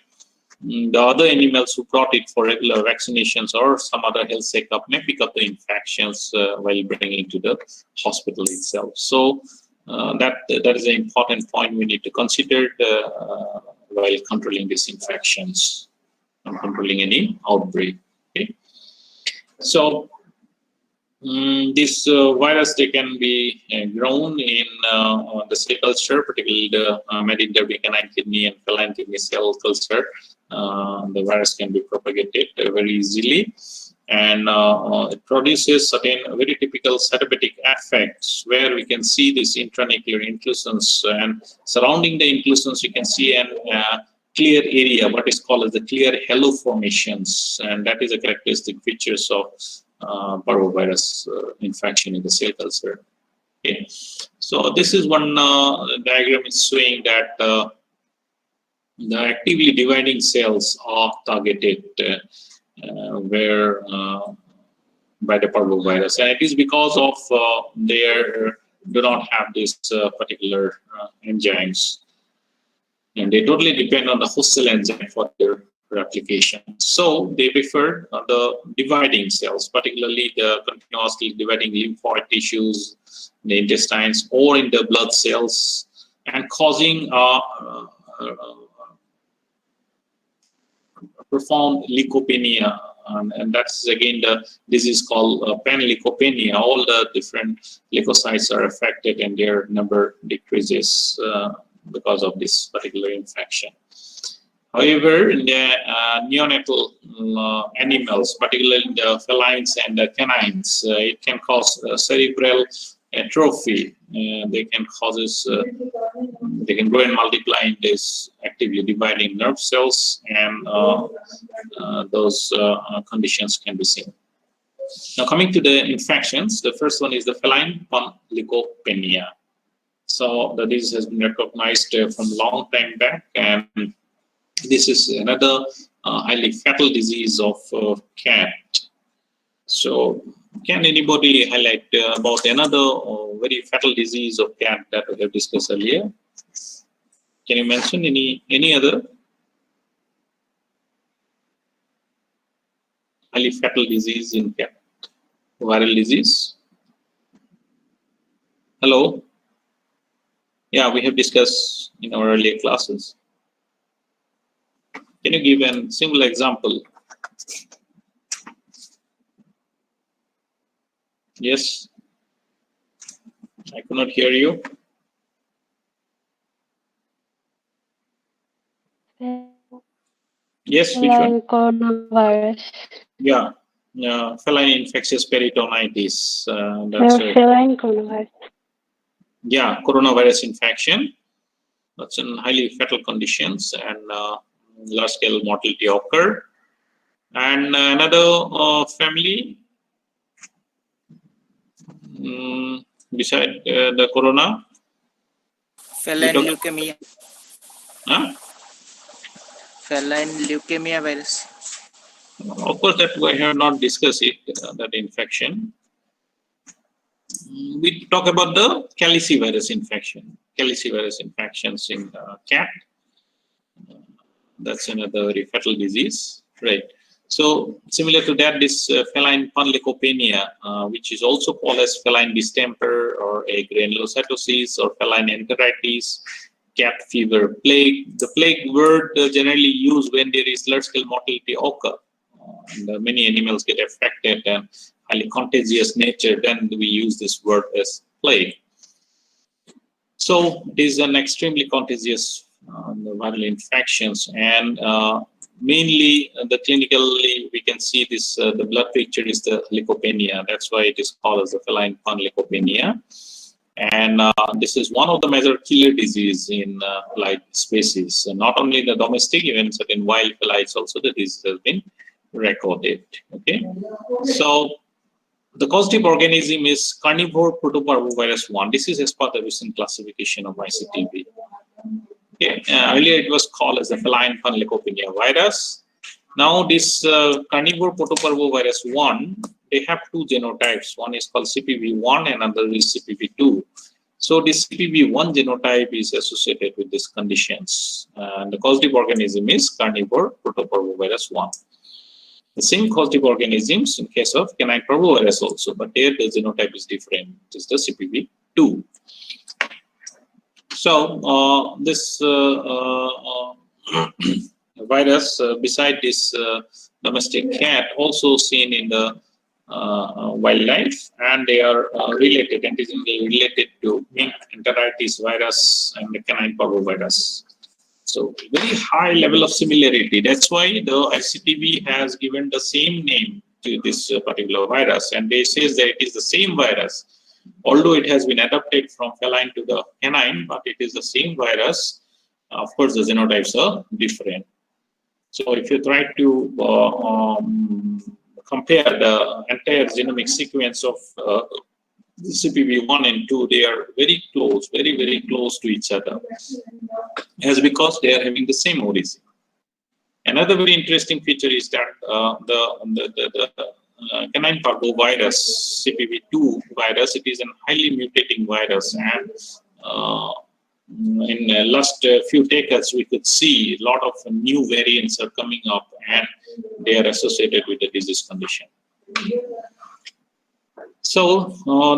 the other animals who brought it for regular vaccinations or some other health checkup may pick up the infections while bringing to the hospital itself. So that is an important point we need to consider while controlling these infections and controlling any outbreak. Okay. So this virus, they can be grown in the cell culture, particularly the mid-intermediate canine kidney and feline kidney cell culture. The virus can be propagated very easily, and it produces certain very typical cytopenic effects where we can see this intranuclear inclusions, and surrounding the inclusions you can see an clear area, what is called as the clear halo formations, and that is a characteristic features of parvovirus infection in the cell culture. Okay. So this is one diagram is showing that the actively dividing cells are targeted where by the parvovirus, and it is because of their do not have this particular enzymes, and they totally depend on the host cell enzyme for their replication. So they prefer the dividing cells, particularly the continuously dividing lymphoid tissues, the intestines, or in the blood cells, and causing profound leukopenia, and that's again the disease called panleukopenia. All the different leukocytes are affected, and their number decreases because of this particular infection. However, in the neonatal animals, particularly in the felines and the canines, it can cause cerebral atrophy. They can causes, they can grow and multiply in this actively dividing nerve cells, and those conditions can be seen. Now, coming to the infections, the first one is the feline panleukopenia. So the disease has been recognized from long time back, and this is another highly fatal disease of cat. So, can anybody highlight about another very fatal disease of cat that we have discussed earlier? Can you mention any other highly fatal disease in cat? Viral disease? Hello? Yeah, we have discussed in our earlier classes. Can you give a single example? Yes? I could not hear you. Yes, which one? Coronavirus. Yeah, feline infectious peritonitis. That's Feline coronavirus. Yeah, coronavirus infection. That's in highly fatal conditions, and large-scale mortality occur. And another family beside the corona. Feline leukemia. Huh? Feline leukemia virus. Of course, that we have not discussed it, that infection. We talk about the calicivirus infection. Calicivirus infections in cat. That's another very fatal disease, right? So similar to that, this feline panleukopenia, which is also called as feline distemper or a granulocytosis or feline enteritis, cat fever, plague. The plague word generally used when there is large-scale mortality occur. And many animals get affected and highly contagious nature, then we use this word as plague. So it is an extremely contagious viral infections, and mainly the clinically we can see this the blood picture is the leukopenia. That's why it is called as the feline panleukopenia. And this is one of the major killer disease in feline species. So not only the domestic, even certain wild felids also the disease has been recorded. Okay, so the causative organism is carnivore protoparvovirus 1. This is as per the recent classification of ICTV. Okay, earlier it was called as the feline panleukopenia virus. Now this carnivore protoparvovirus 1, they have two genotypes. One is called CPV1 and another is CPV2. So this CPV1 genotype is associated with these conditions. And the causative organism is carnivore protoparvovirus 1. The same causative organisms in case of canine parvovirus also, but there the genotype is different. It is the CPV2. So this virus, beside this domestic cat, also seen in the wildlife, and they are related, antigenally related to mink enteritis virus and the canine parvovirus. So very high level of similarity. That's why the ICTV has given the same name to this particular virus, and they say that it is the same virus, although it has been adapted from feline to the canine, but it is the same virus. Of course, the genotypes are different. So if you try to compare the entire genomic sequence of CPV1 and 2, they are very close, very, very close to each other, as because they are having the same origin. Another very interesting feature is that the canine parvovirus, CPV2 virus, it is a highly mutating virus, and in the last few decades we could see a lot of new variants are coming up, and they are associated with the disease condition. So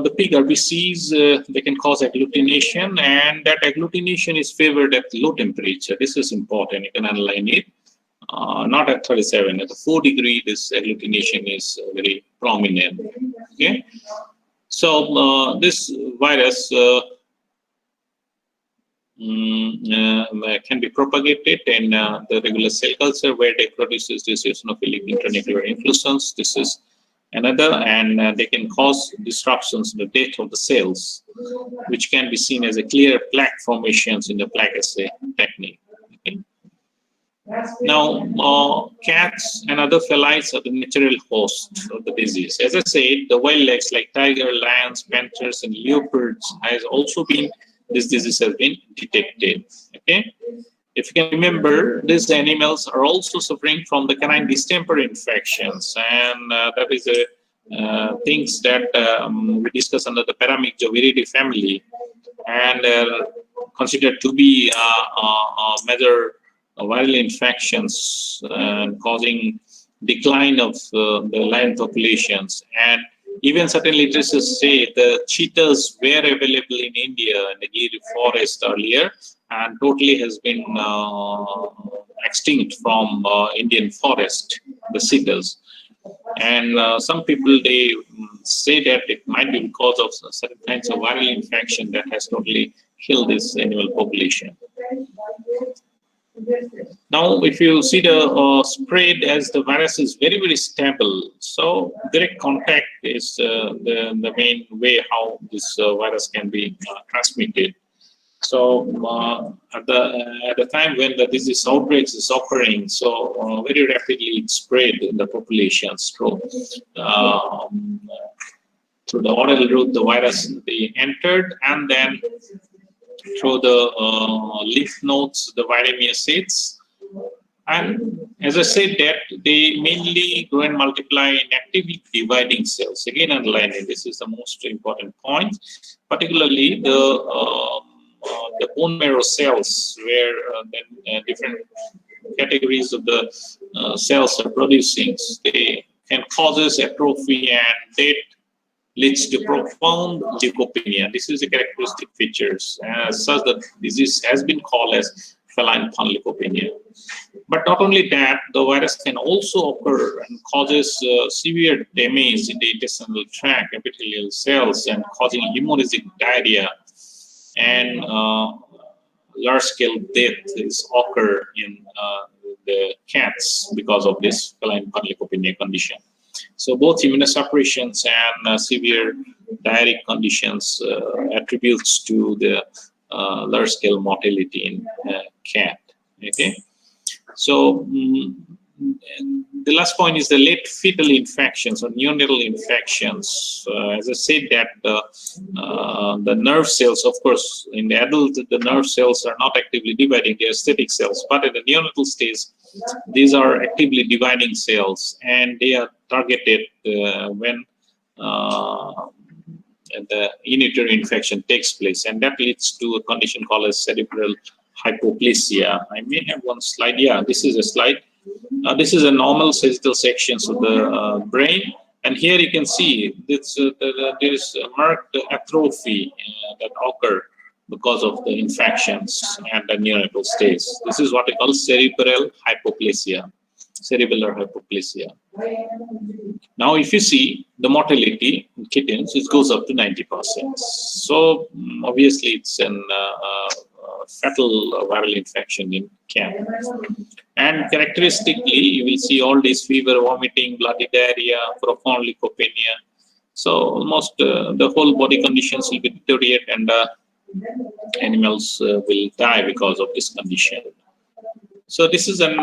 the pig RBCs, they can cause agglutination, and that agglutination is favored at low temperature. This is important. You can underline it. Not at 37. At the 4 degree, this agglutination is very prominent. Okay. So this virus can be propagated in the regular cell culture, where they produces this eosinophilic intranuclear influence. This is and they can cause disruptions in the death of the cells, which can be seen as a clear plaque formations in the plaque assay technique. Okay. Now, cats and other felids are the natural host of the disease. As I said, the wildlife like tiger, lions, panthers, and leopards this disease has been detected. Okay. If you can remember, these animals are also suffering from the canine distemper infections, and that is things that we discuss under the Paramyxoviridae family, and considered to be major viral infections causing decline of the lion populations. And even certain literature say the cheetahs were available in India in the Giri forest earlier, and totally has been extinct from Indian forest, the cheetahs. And some people, they say that it might be because of certain kinds of viral infection that has totally killed this animal population. Now, if you see the spread, as the virus is very, very stable, so direct contact is the main way how this virus can be transmitted. So at the time when the disease outbreaks is occurring, so very rapidly it spread in the populations through the oral route. The virus they entered, and then through the lymph nodes, the viremycets. And as I said, that they mainly grow and multiply in actively dividing cells. Again, underlining this is the most important point, particularly the bone marrow cells, where different categories of the cells are producing. They can cause atrophy, and that leads to profound leukopenia. This is a characteristic features. As such, the disease has been called as feline panleukopenia. But not only that, the virus can also occur and causes severe damage in the intestinal tract, epithelial cells, and causing hemorrhagic diarrhea, and large-scale death is occur in the cats because of this feline panleukopenia condition. So both immunosuppressions and severe diarrheic conditions attributes to the large-scale mortality in cat. Okay, so the last point is the late fetal infections or neonatal infections. As I said, that the nerve cells, of course, in the adult, the nerve cells are not actively dividing; they are static cells. But in the neonatal stage, these are actively dividing cells, and they are targeted when the initerative infection takes place, and that leads to a condition called as cerebral hypoplasia. I may have one slide. Yeah, this is a slide. This is a normal sagittal sections of the brain, and here you can see this, there is a marked atrophy that occur because of the infections and the neonatal stage. This is what I call cerebral hypoplasia, cerebellar hypoplasia. Now, if you see the mortality in kittens, it goes up to 90%. So obviously, it's an fatal viral infection in cat. And characteristically, you will see all these fever, vomiting, bloody diarrhea, profound leukopenia. So almost the whole body conditions will be deteriorate, and animals will die because of this condition. So this is an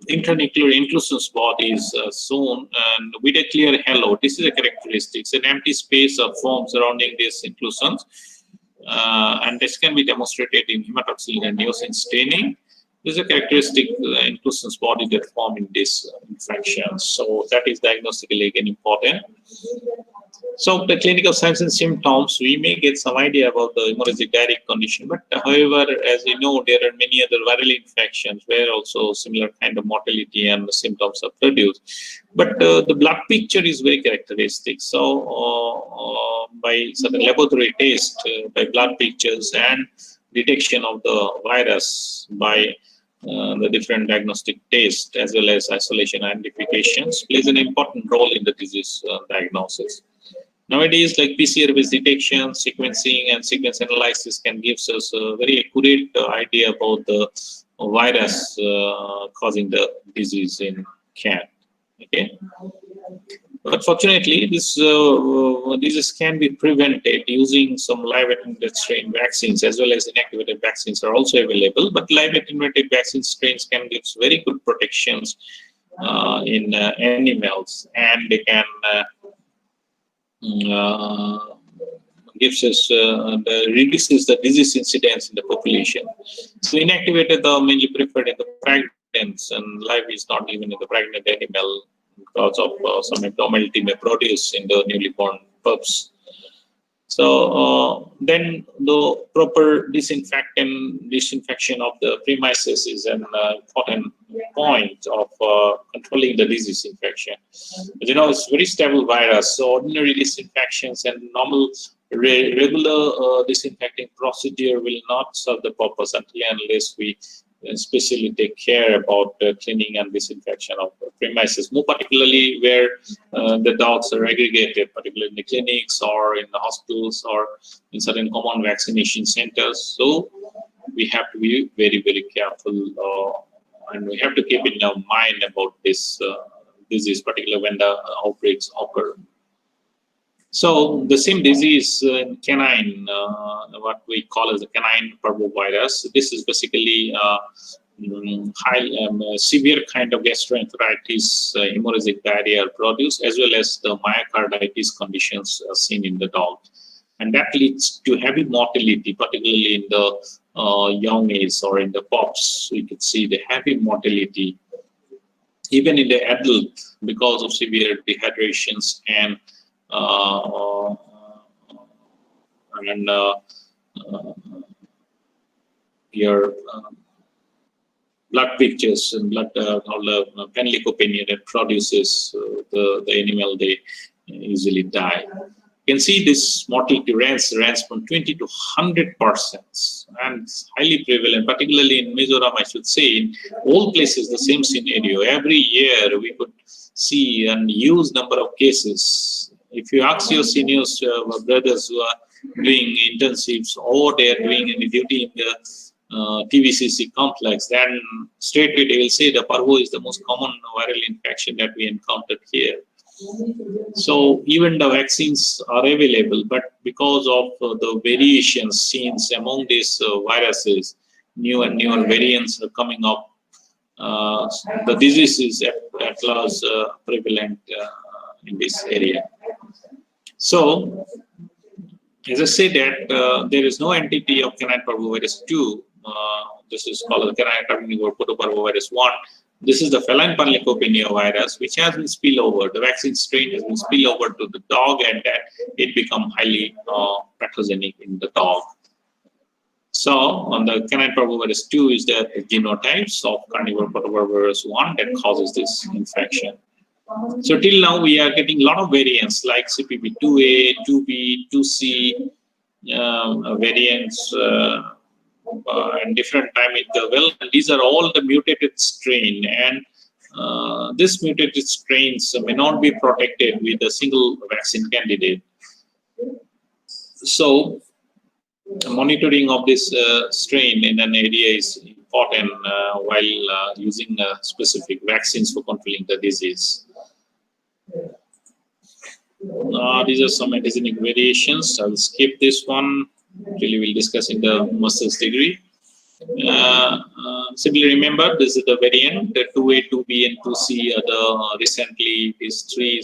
intranuclear inclusion spot is shown, and with a clear halo. This is a characteristic. It's an empty space of foam surrounding these inclusions, and this can be demonstrated in hematoxylin and eosin staining. This is a characteristic inclusion body that form in this infection. So that is diagnostically again important. So the clinical signs and symptoms, we may get some idea about the hemorrhagic diarrheic condition, but however, as we know, there are many other viral infections where also similar kind of mortality and symptoms are produced. But the blood picture is very characteristic. So by certain laboratory test, by blood pictures and detection of the virus by the different diagnostic tests as well as isolation identifications plays an important role in the disease diagnosis. Nowadays, like PCR-based detection, sequencing, and sequence analysis can give us a very accurate idea about the virus causing the disease in cat. Okay, but fortunately, this disease can be prevented using some live attenuated strain vaccines, as well as inactivated vaccines are also available. But live attenuated vaccine strains can give very good protections in animals, and they can gives us reduces the disease incidence in the population. So inactivated are mainly preferred in the pregnant, and live is not even in the pregnant animal because of some abnormality may produce in the newly born pups. So then the proper disinfection of the premises is an important point of controlling the disease infection. As you know, it's very stable virus, so ordinary disinfections and normal regular disinfecting procedure will not serve the purpose until unless we especially take care about cleaning and disinfection of premises, more particularly where the dogs are aggregated, particularly in the clinics or in the hospitals or in certain common vaccination centers. So we have to be very, very careful and we have to keep in our mind about this disease, particularly when the outbreaks occur. So the same disease in canine, what we call as the canine parvovirus, this is basically severe kind of gastroenteritis, hemorrhagic diarrhea produced, as well as the myocarditis conditions seen in the dog. And that leads to heavy mortality, particularly in the young age or in the pups. We could see the heavy mortality, even in the adult, because of severe dehydrations and your blood pictures and blood all the panleukopenia that produces the animal, they usually die. You can see this mortality range from 20 to 100%, and it's highly prevalent, particularly in Mizoram, I should say. In all places, the same scenario. Every year, we could see a huge number of cases. If you ask your seniors, brothers who are doing intensives or they are doing any duty in the TVCC complex, then straightway they will say the parvo is the most common viral infection that we encountered here. So even the vaccines are available, but because of the variations seen among these viruses, new and newer variants are coming up. The disease is at large prevalent in this area. So, as I said that there is no entity of canine parvovirus 2. This is called the canine parvovirus 1. This is the feline panleukopenia virus, which has been spilled over. The vaccine strain has been spilled over to the dog, and that it become highly pathogenic in the dog. So, on the canine parvovirus 2 is the genotypes of carnivore parvovirus 1 that causes this infection. So till now we are getting a lot of variants like CPP2A, 2B, 2C variants and different time interval. And these are all the mutated strain, and this mutated strains may not be protected with a single vaccine candidate. So monitoring of this strain in an area is important while using specific vaccines for controlling the disease. These are some antigenic variations. I will skip this one. Really, we'll discuss in the master's degree. Simply remember, this is the variant. The 2A, 2B, and 2C are the recently these three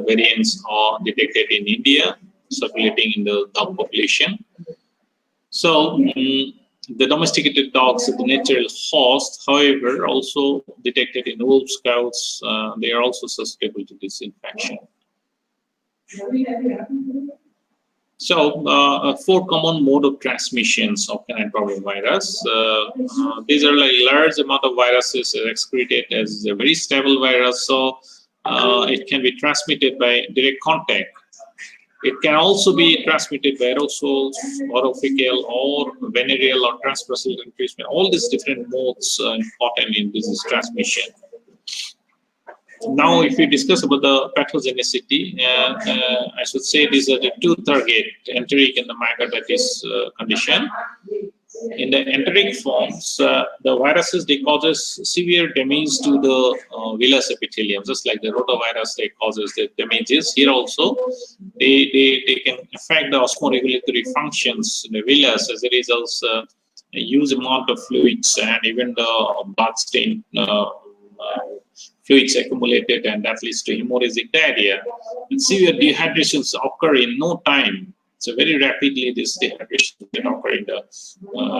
variants are detected in India, circulating in the dog population. So the domesticated dogs are the natural host. However, also detected in wolves, cows, they are also susceptible to this infection. So, 4 common mode of transmissions of canine parvovirus. These are like large amount of viruses excreted as a very stable virus, so it can be transmitted by direct contact. It can also be transmitted by aerosols, orophycal, or venereal or transversal transmission. All these different modes are important in disease transmission. Now, if we discuss about the pathogenicity, I should say these are the 2 target: enteric and the myocarditis condition. In the enteric forms, the viruses, they causes severe damage to the villus epithelium, just like the rotavirus, they causes the damages. Here also, they can affect the osmoregulatory functions in the villus. As a result, a huge amount of fluids and even the blood stain fluids accumulated, and that leads to hemorrhagic diarrhea. And severe dehydrations occur in no time. So very rapidly, this dehydration can occur in the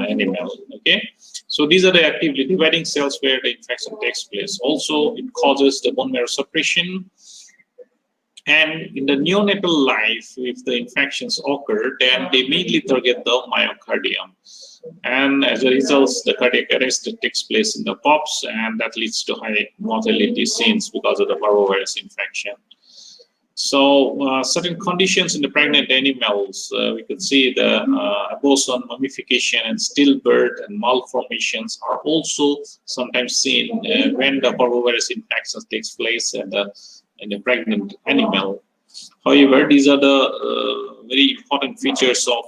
animal. Okay, so these are the actively dividing cells where the infection takes place. Also, it causes the bone marrow suppression. And in the neonatal life, if the infections occur, then they immediately target the myocardium. And as a result, the cardiac arrest takes place in the pups, and that leads to high mortality scenes because of the parvovirus infection. So certain conditions in the pregnant animals, we could see the boson mummification and stillbirth and malformations are also sometimes seen when the parvovirus infection takes place in the pregnant animal. However, these are the very important features of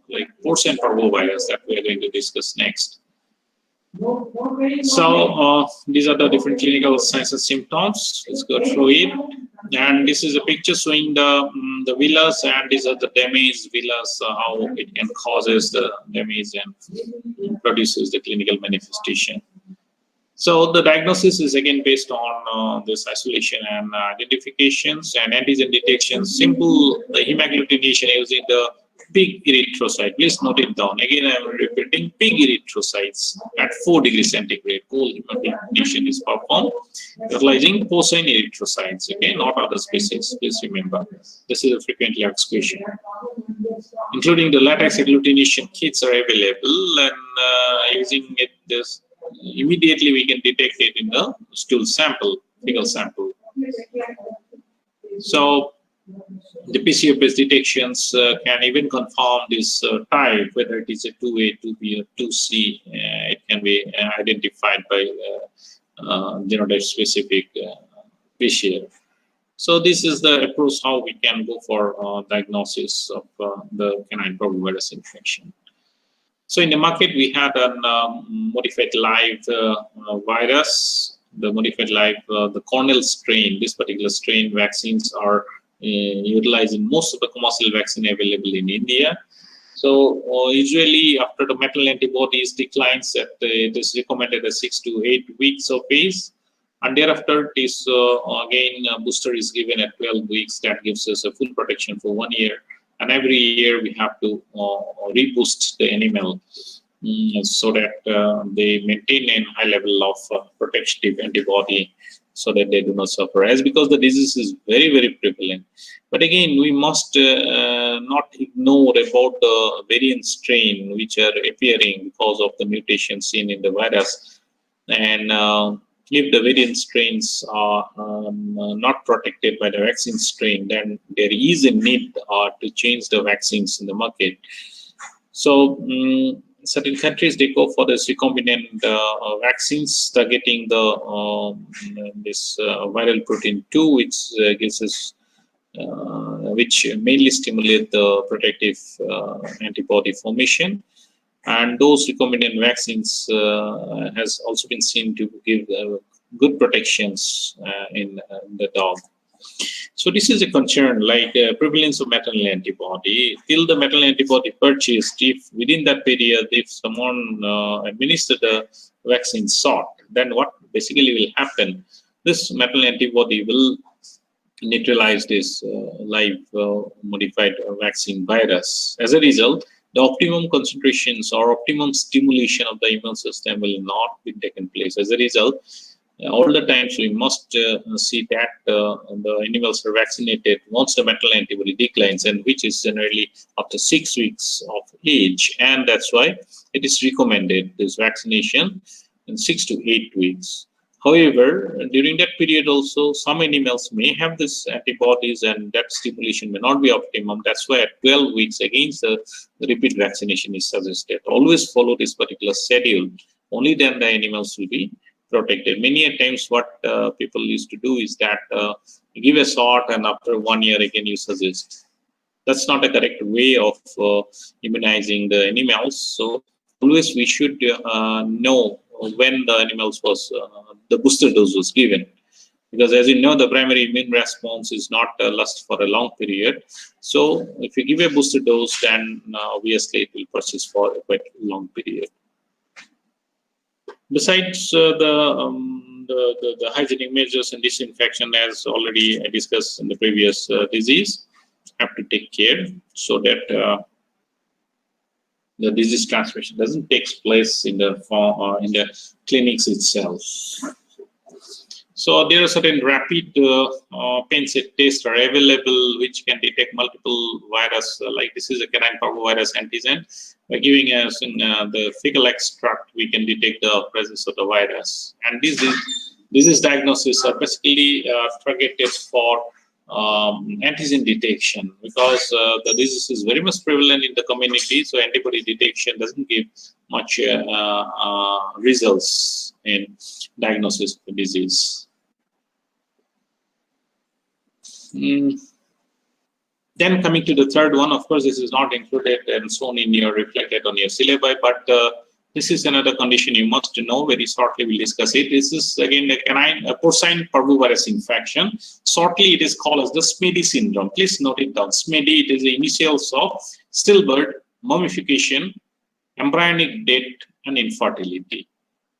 like porcine parvovirus that we are going to discuss next. So these are the different clinical signs and symptoms. Let's go through it. And this is a picture showing the villus, and these are the damaged villus, how it can causes the damage and produces the clinical manifestation. So the diagnosis is again based on this isolation and identifications and antigen detection. Simple hemagglutination using the pig erythrocyte. Please note it down. Again, I am repeating, pig erythrocytes at 4 degrees centigrade. Cold hemagglutination is performed utilizing porcine erythrocytes. Okay, not other species. Please remember, this is a frequently asked question. Including the latex agglutination kits are available, and using it, this immediately we can detect it in the stool sample, fecal sample. So the PCR-based detections can even confirm this type, whether it is a 2A, 2B, or 2C. It can be identified by genotype-specific PCR. So this is the approach how we can go for diagnosis of the canine parvovirus infection. So in the market, we had a modified live virus, the modified live, the Cornell strain. This particular strain vaccines are utilized in most of the commercial vaccine available in India. So usually after the maternal antibodies declines, it is recommended as 6 to 8 weeks of age. And thereafter, this again booster is given at 12 weeks. That gives us a full protection for 1 year. And every year we have to reboost the animal so that they maintain a high level of protective antibody so that they do not suffer. As because the disease is very, very prevalent. But again, we must not ignore about the variant strain which are appearing because of the mutation seen in the virus. And if the variant strains are not protected by the vaccine strain, then there is a need to change the vaccines in the market. So certain countries, they go for this recombinant vaccines targeting the this viral protein 2, which gives us which mainly stimulate the protective antibody formation. And those recombinant vaccines has also been seen to give good protections in the dog. So this is a concern, like prevalence of maternal antibody. Till the maternal antibody purchased, if within that period, if someone administered the vaccine shot, then what basically will happen? This maternal antibody will neutralize this live modified vaccine virus. As a result, the optimum concentrations or optimum stimulation of the immune system will not be taken place. As a result, all the times we must see that the animals are vaccinated once the maternal antibody declines, and which is generally after 6 weeks of age. And that's why it is recommended, this vaccination, in 6 to 8 weeks. However, during that period also, some animals may have this antibodies and that stimulation may not be optimum. That's why at 12 weeks, against the repeat vaccination is suggested. Always follow this particular schedule. Only then the animals will be protected. Many a times what people used to do is that you give a shot and after 1 year again you suggest. That's not a correct way of immunizing the animals. So always we should know when the animals was the booster dose was given, because as you know, the primary immune response is not last for a long period. So if you give a booster dose, then obviously it will persist for a quite long period. Besides the hygienic measures and disinfection, as already I discussed in the previous disease, have to take care so that the disease transmission doesn't take place in the clinics itself. So there are certain rapid pain-set tests are available which can detect multiple virus. Like this is a canine parvovirus antigen. By giving us in the fecal extract, we can detect the presence of the virus. And disease diagnosis are basically targeted for antigen detection, because the disease is very much prevalent in the community. So antibody detection doesn't give much results in diagnosis of the disease. Then coming to the third one, of course, this is not included and shown in your reflected on your syllabi, but this is another condition you must know. Very shortly, we'll discuss it. This is again a porcine parvovirus infection. Shortly, it is called as the SMEDI syndrome. Please note it down. SMEDI, it is the initials of stillbirth, mummification, embryonic death, and infertility.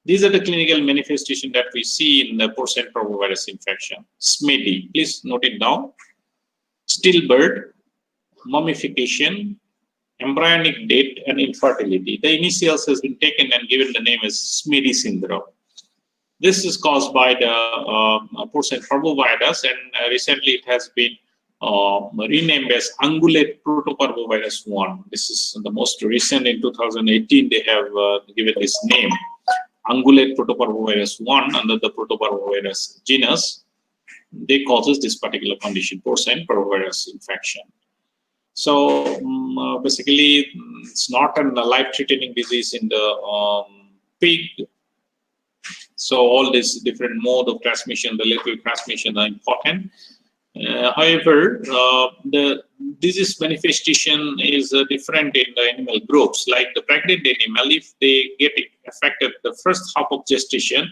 These are the clinical manifestations that we see in the porcine parvovirus infection. SMEDI, please note it down. Stillbirth, mummification, embryonic death, and infertility. The initials has been taken and given the name as SMEDI syndrome. This is caused by the porcine parvovirus, and recently it has been renamed as ungulate protoparvovirus 1. This is the most recent. In 2018, they have given this name, ungulate protoparvovirus 1, under the protoparvovirus genus. They causes this particular condition, porcine parvovirus infection. So basically, it's not a life-threatening disease in the pig. So all these different mode of transmission, the relative transmission are important. However, the disease manifestation is different in the animal groups. Like the pregnant animal, if they get affected the first half of gestation,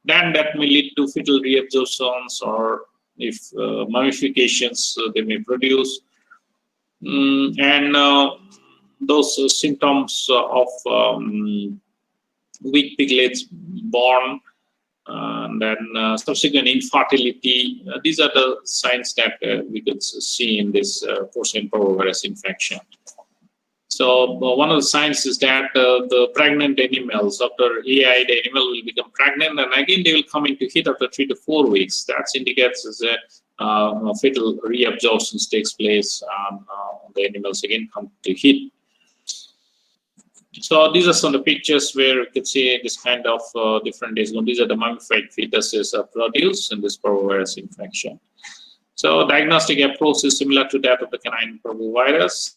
then that may lead to fetal reabsorptions, or if mummifications they may produce. And those symptoms of weak piglets born, and then subsequent infertility, these are the signs that we could see in this porcine parvovirus infection. So one of the signs is that the pregnant animals, after AI, the animal will become pregnant, and again they will come into heat after 3 to 4 weeks. That indicates as a fetal reabsorption takes place, the animals again come to heat. So these are some of the pictures where you can see this kind of different days. These are the mummified fetuses produced in this parvovirus infection. So diagnostic approach is similar to that of the canine parvovirus,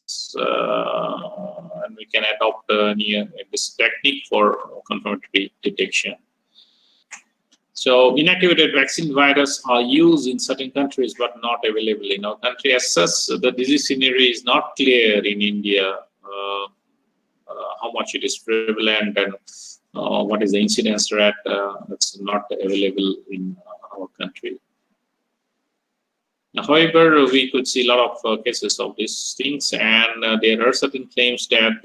and we can adopt this technique for confirmatory detection. So inactivated vaccine virus are used in certain countries but not available in our country. As such, the disease scenario is not clear in India, how much it is prevalent and what is the incidence rate. That's not available in our country. However, we could see a lot of cases of these things, and there are certain claims that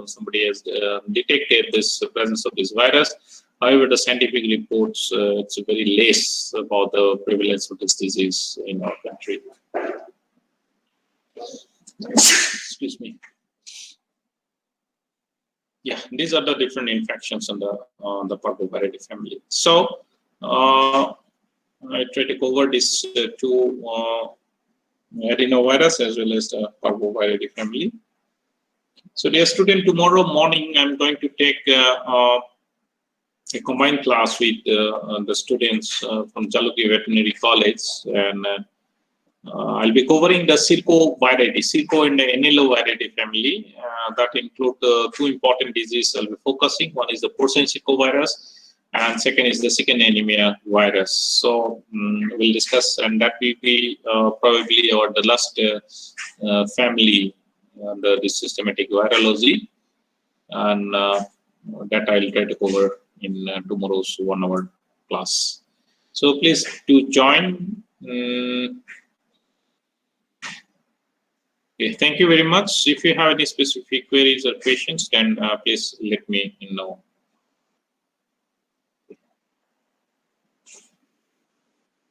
somebody has detected this presence of this virus. However, the scientific reports, it's very less about the prevalence of this disease in our country. Excuse me. Yeah, these are the different infections on the Parvoviridae family. So I try to cover these two adenovirus as well as the Parvoviridae family. So dear student, tomorrow morning I'm going to take a combined class with the students from Jaluki Veterinary College, and I'll be covering the Circoviridae, Circo and the Aneloviridae family. That include two important diseases I'll be focusing. One is the porcine circovirus, and second is the second anemia virus. So we'll discuss, and that will be probably or the last family under the systematic virology, and that I'll try to cover in tomorrow's 1 hour class. So please do join. Okay, thank you very much. If you have any specific queries or questions, then please let me know.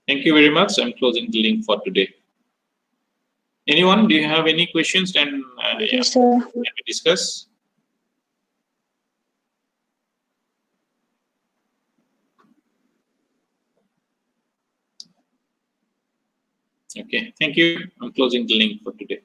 Thank you very much. I'm closing the link for today. Anyone, do you have any questions? Then Yes, sir. can we discuss? Okay, thank you. I'm closing the link for today.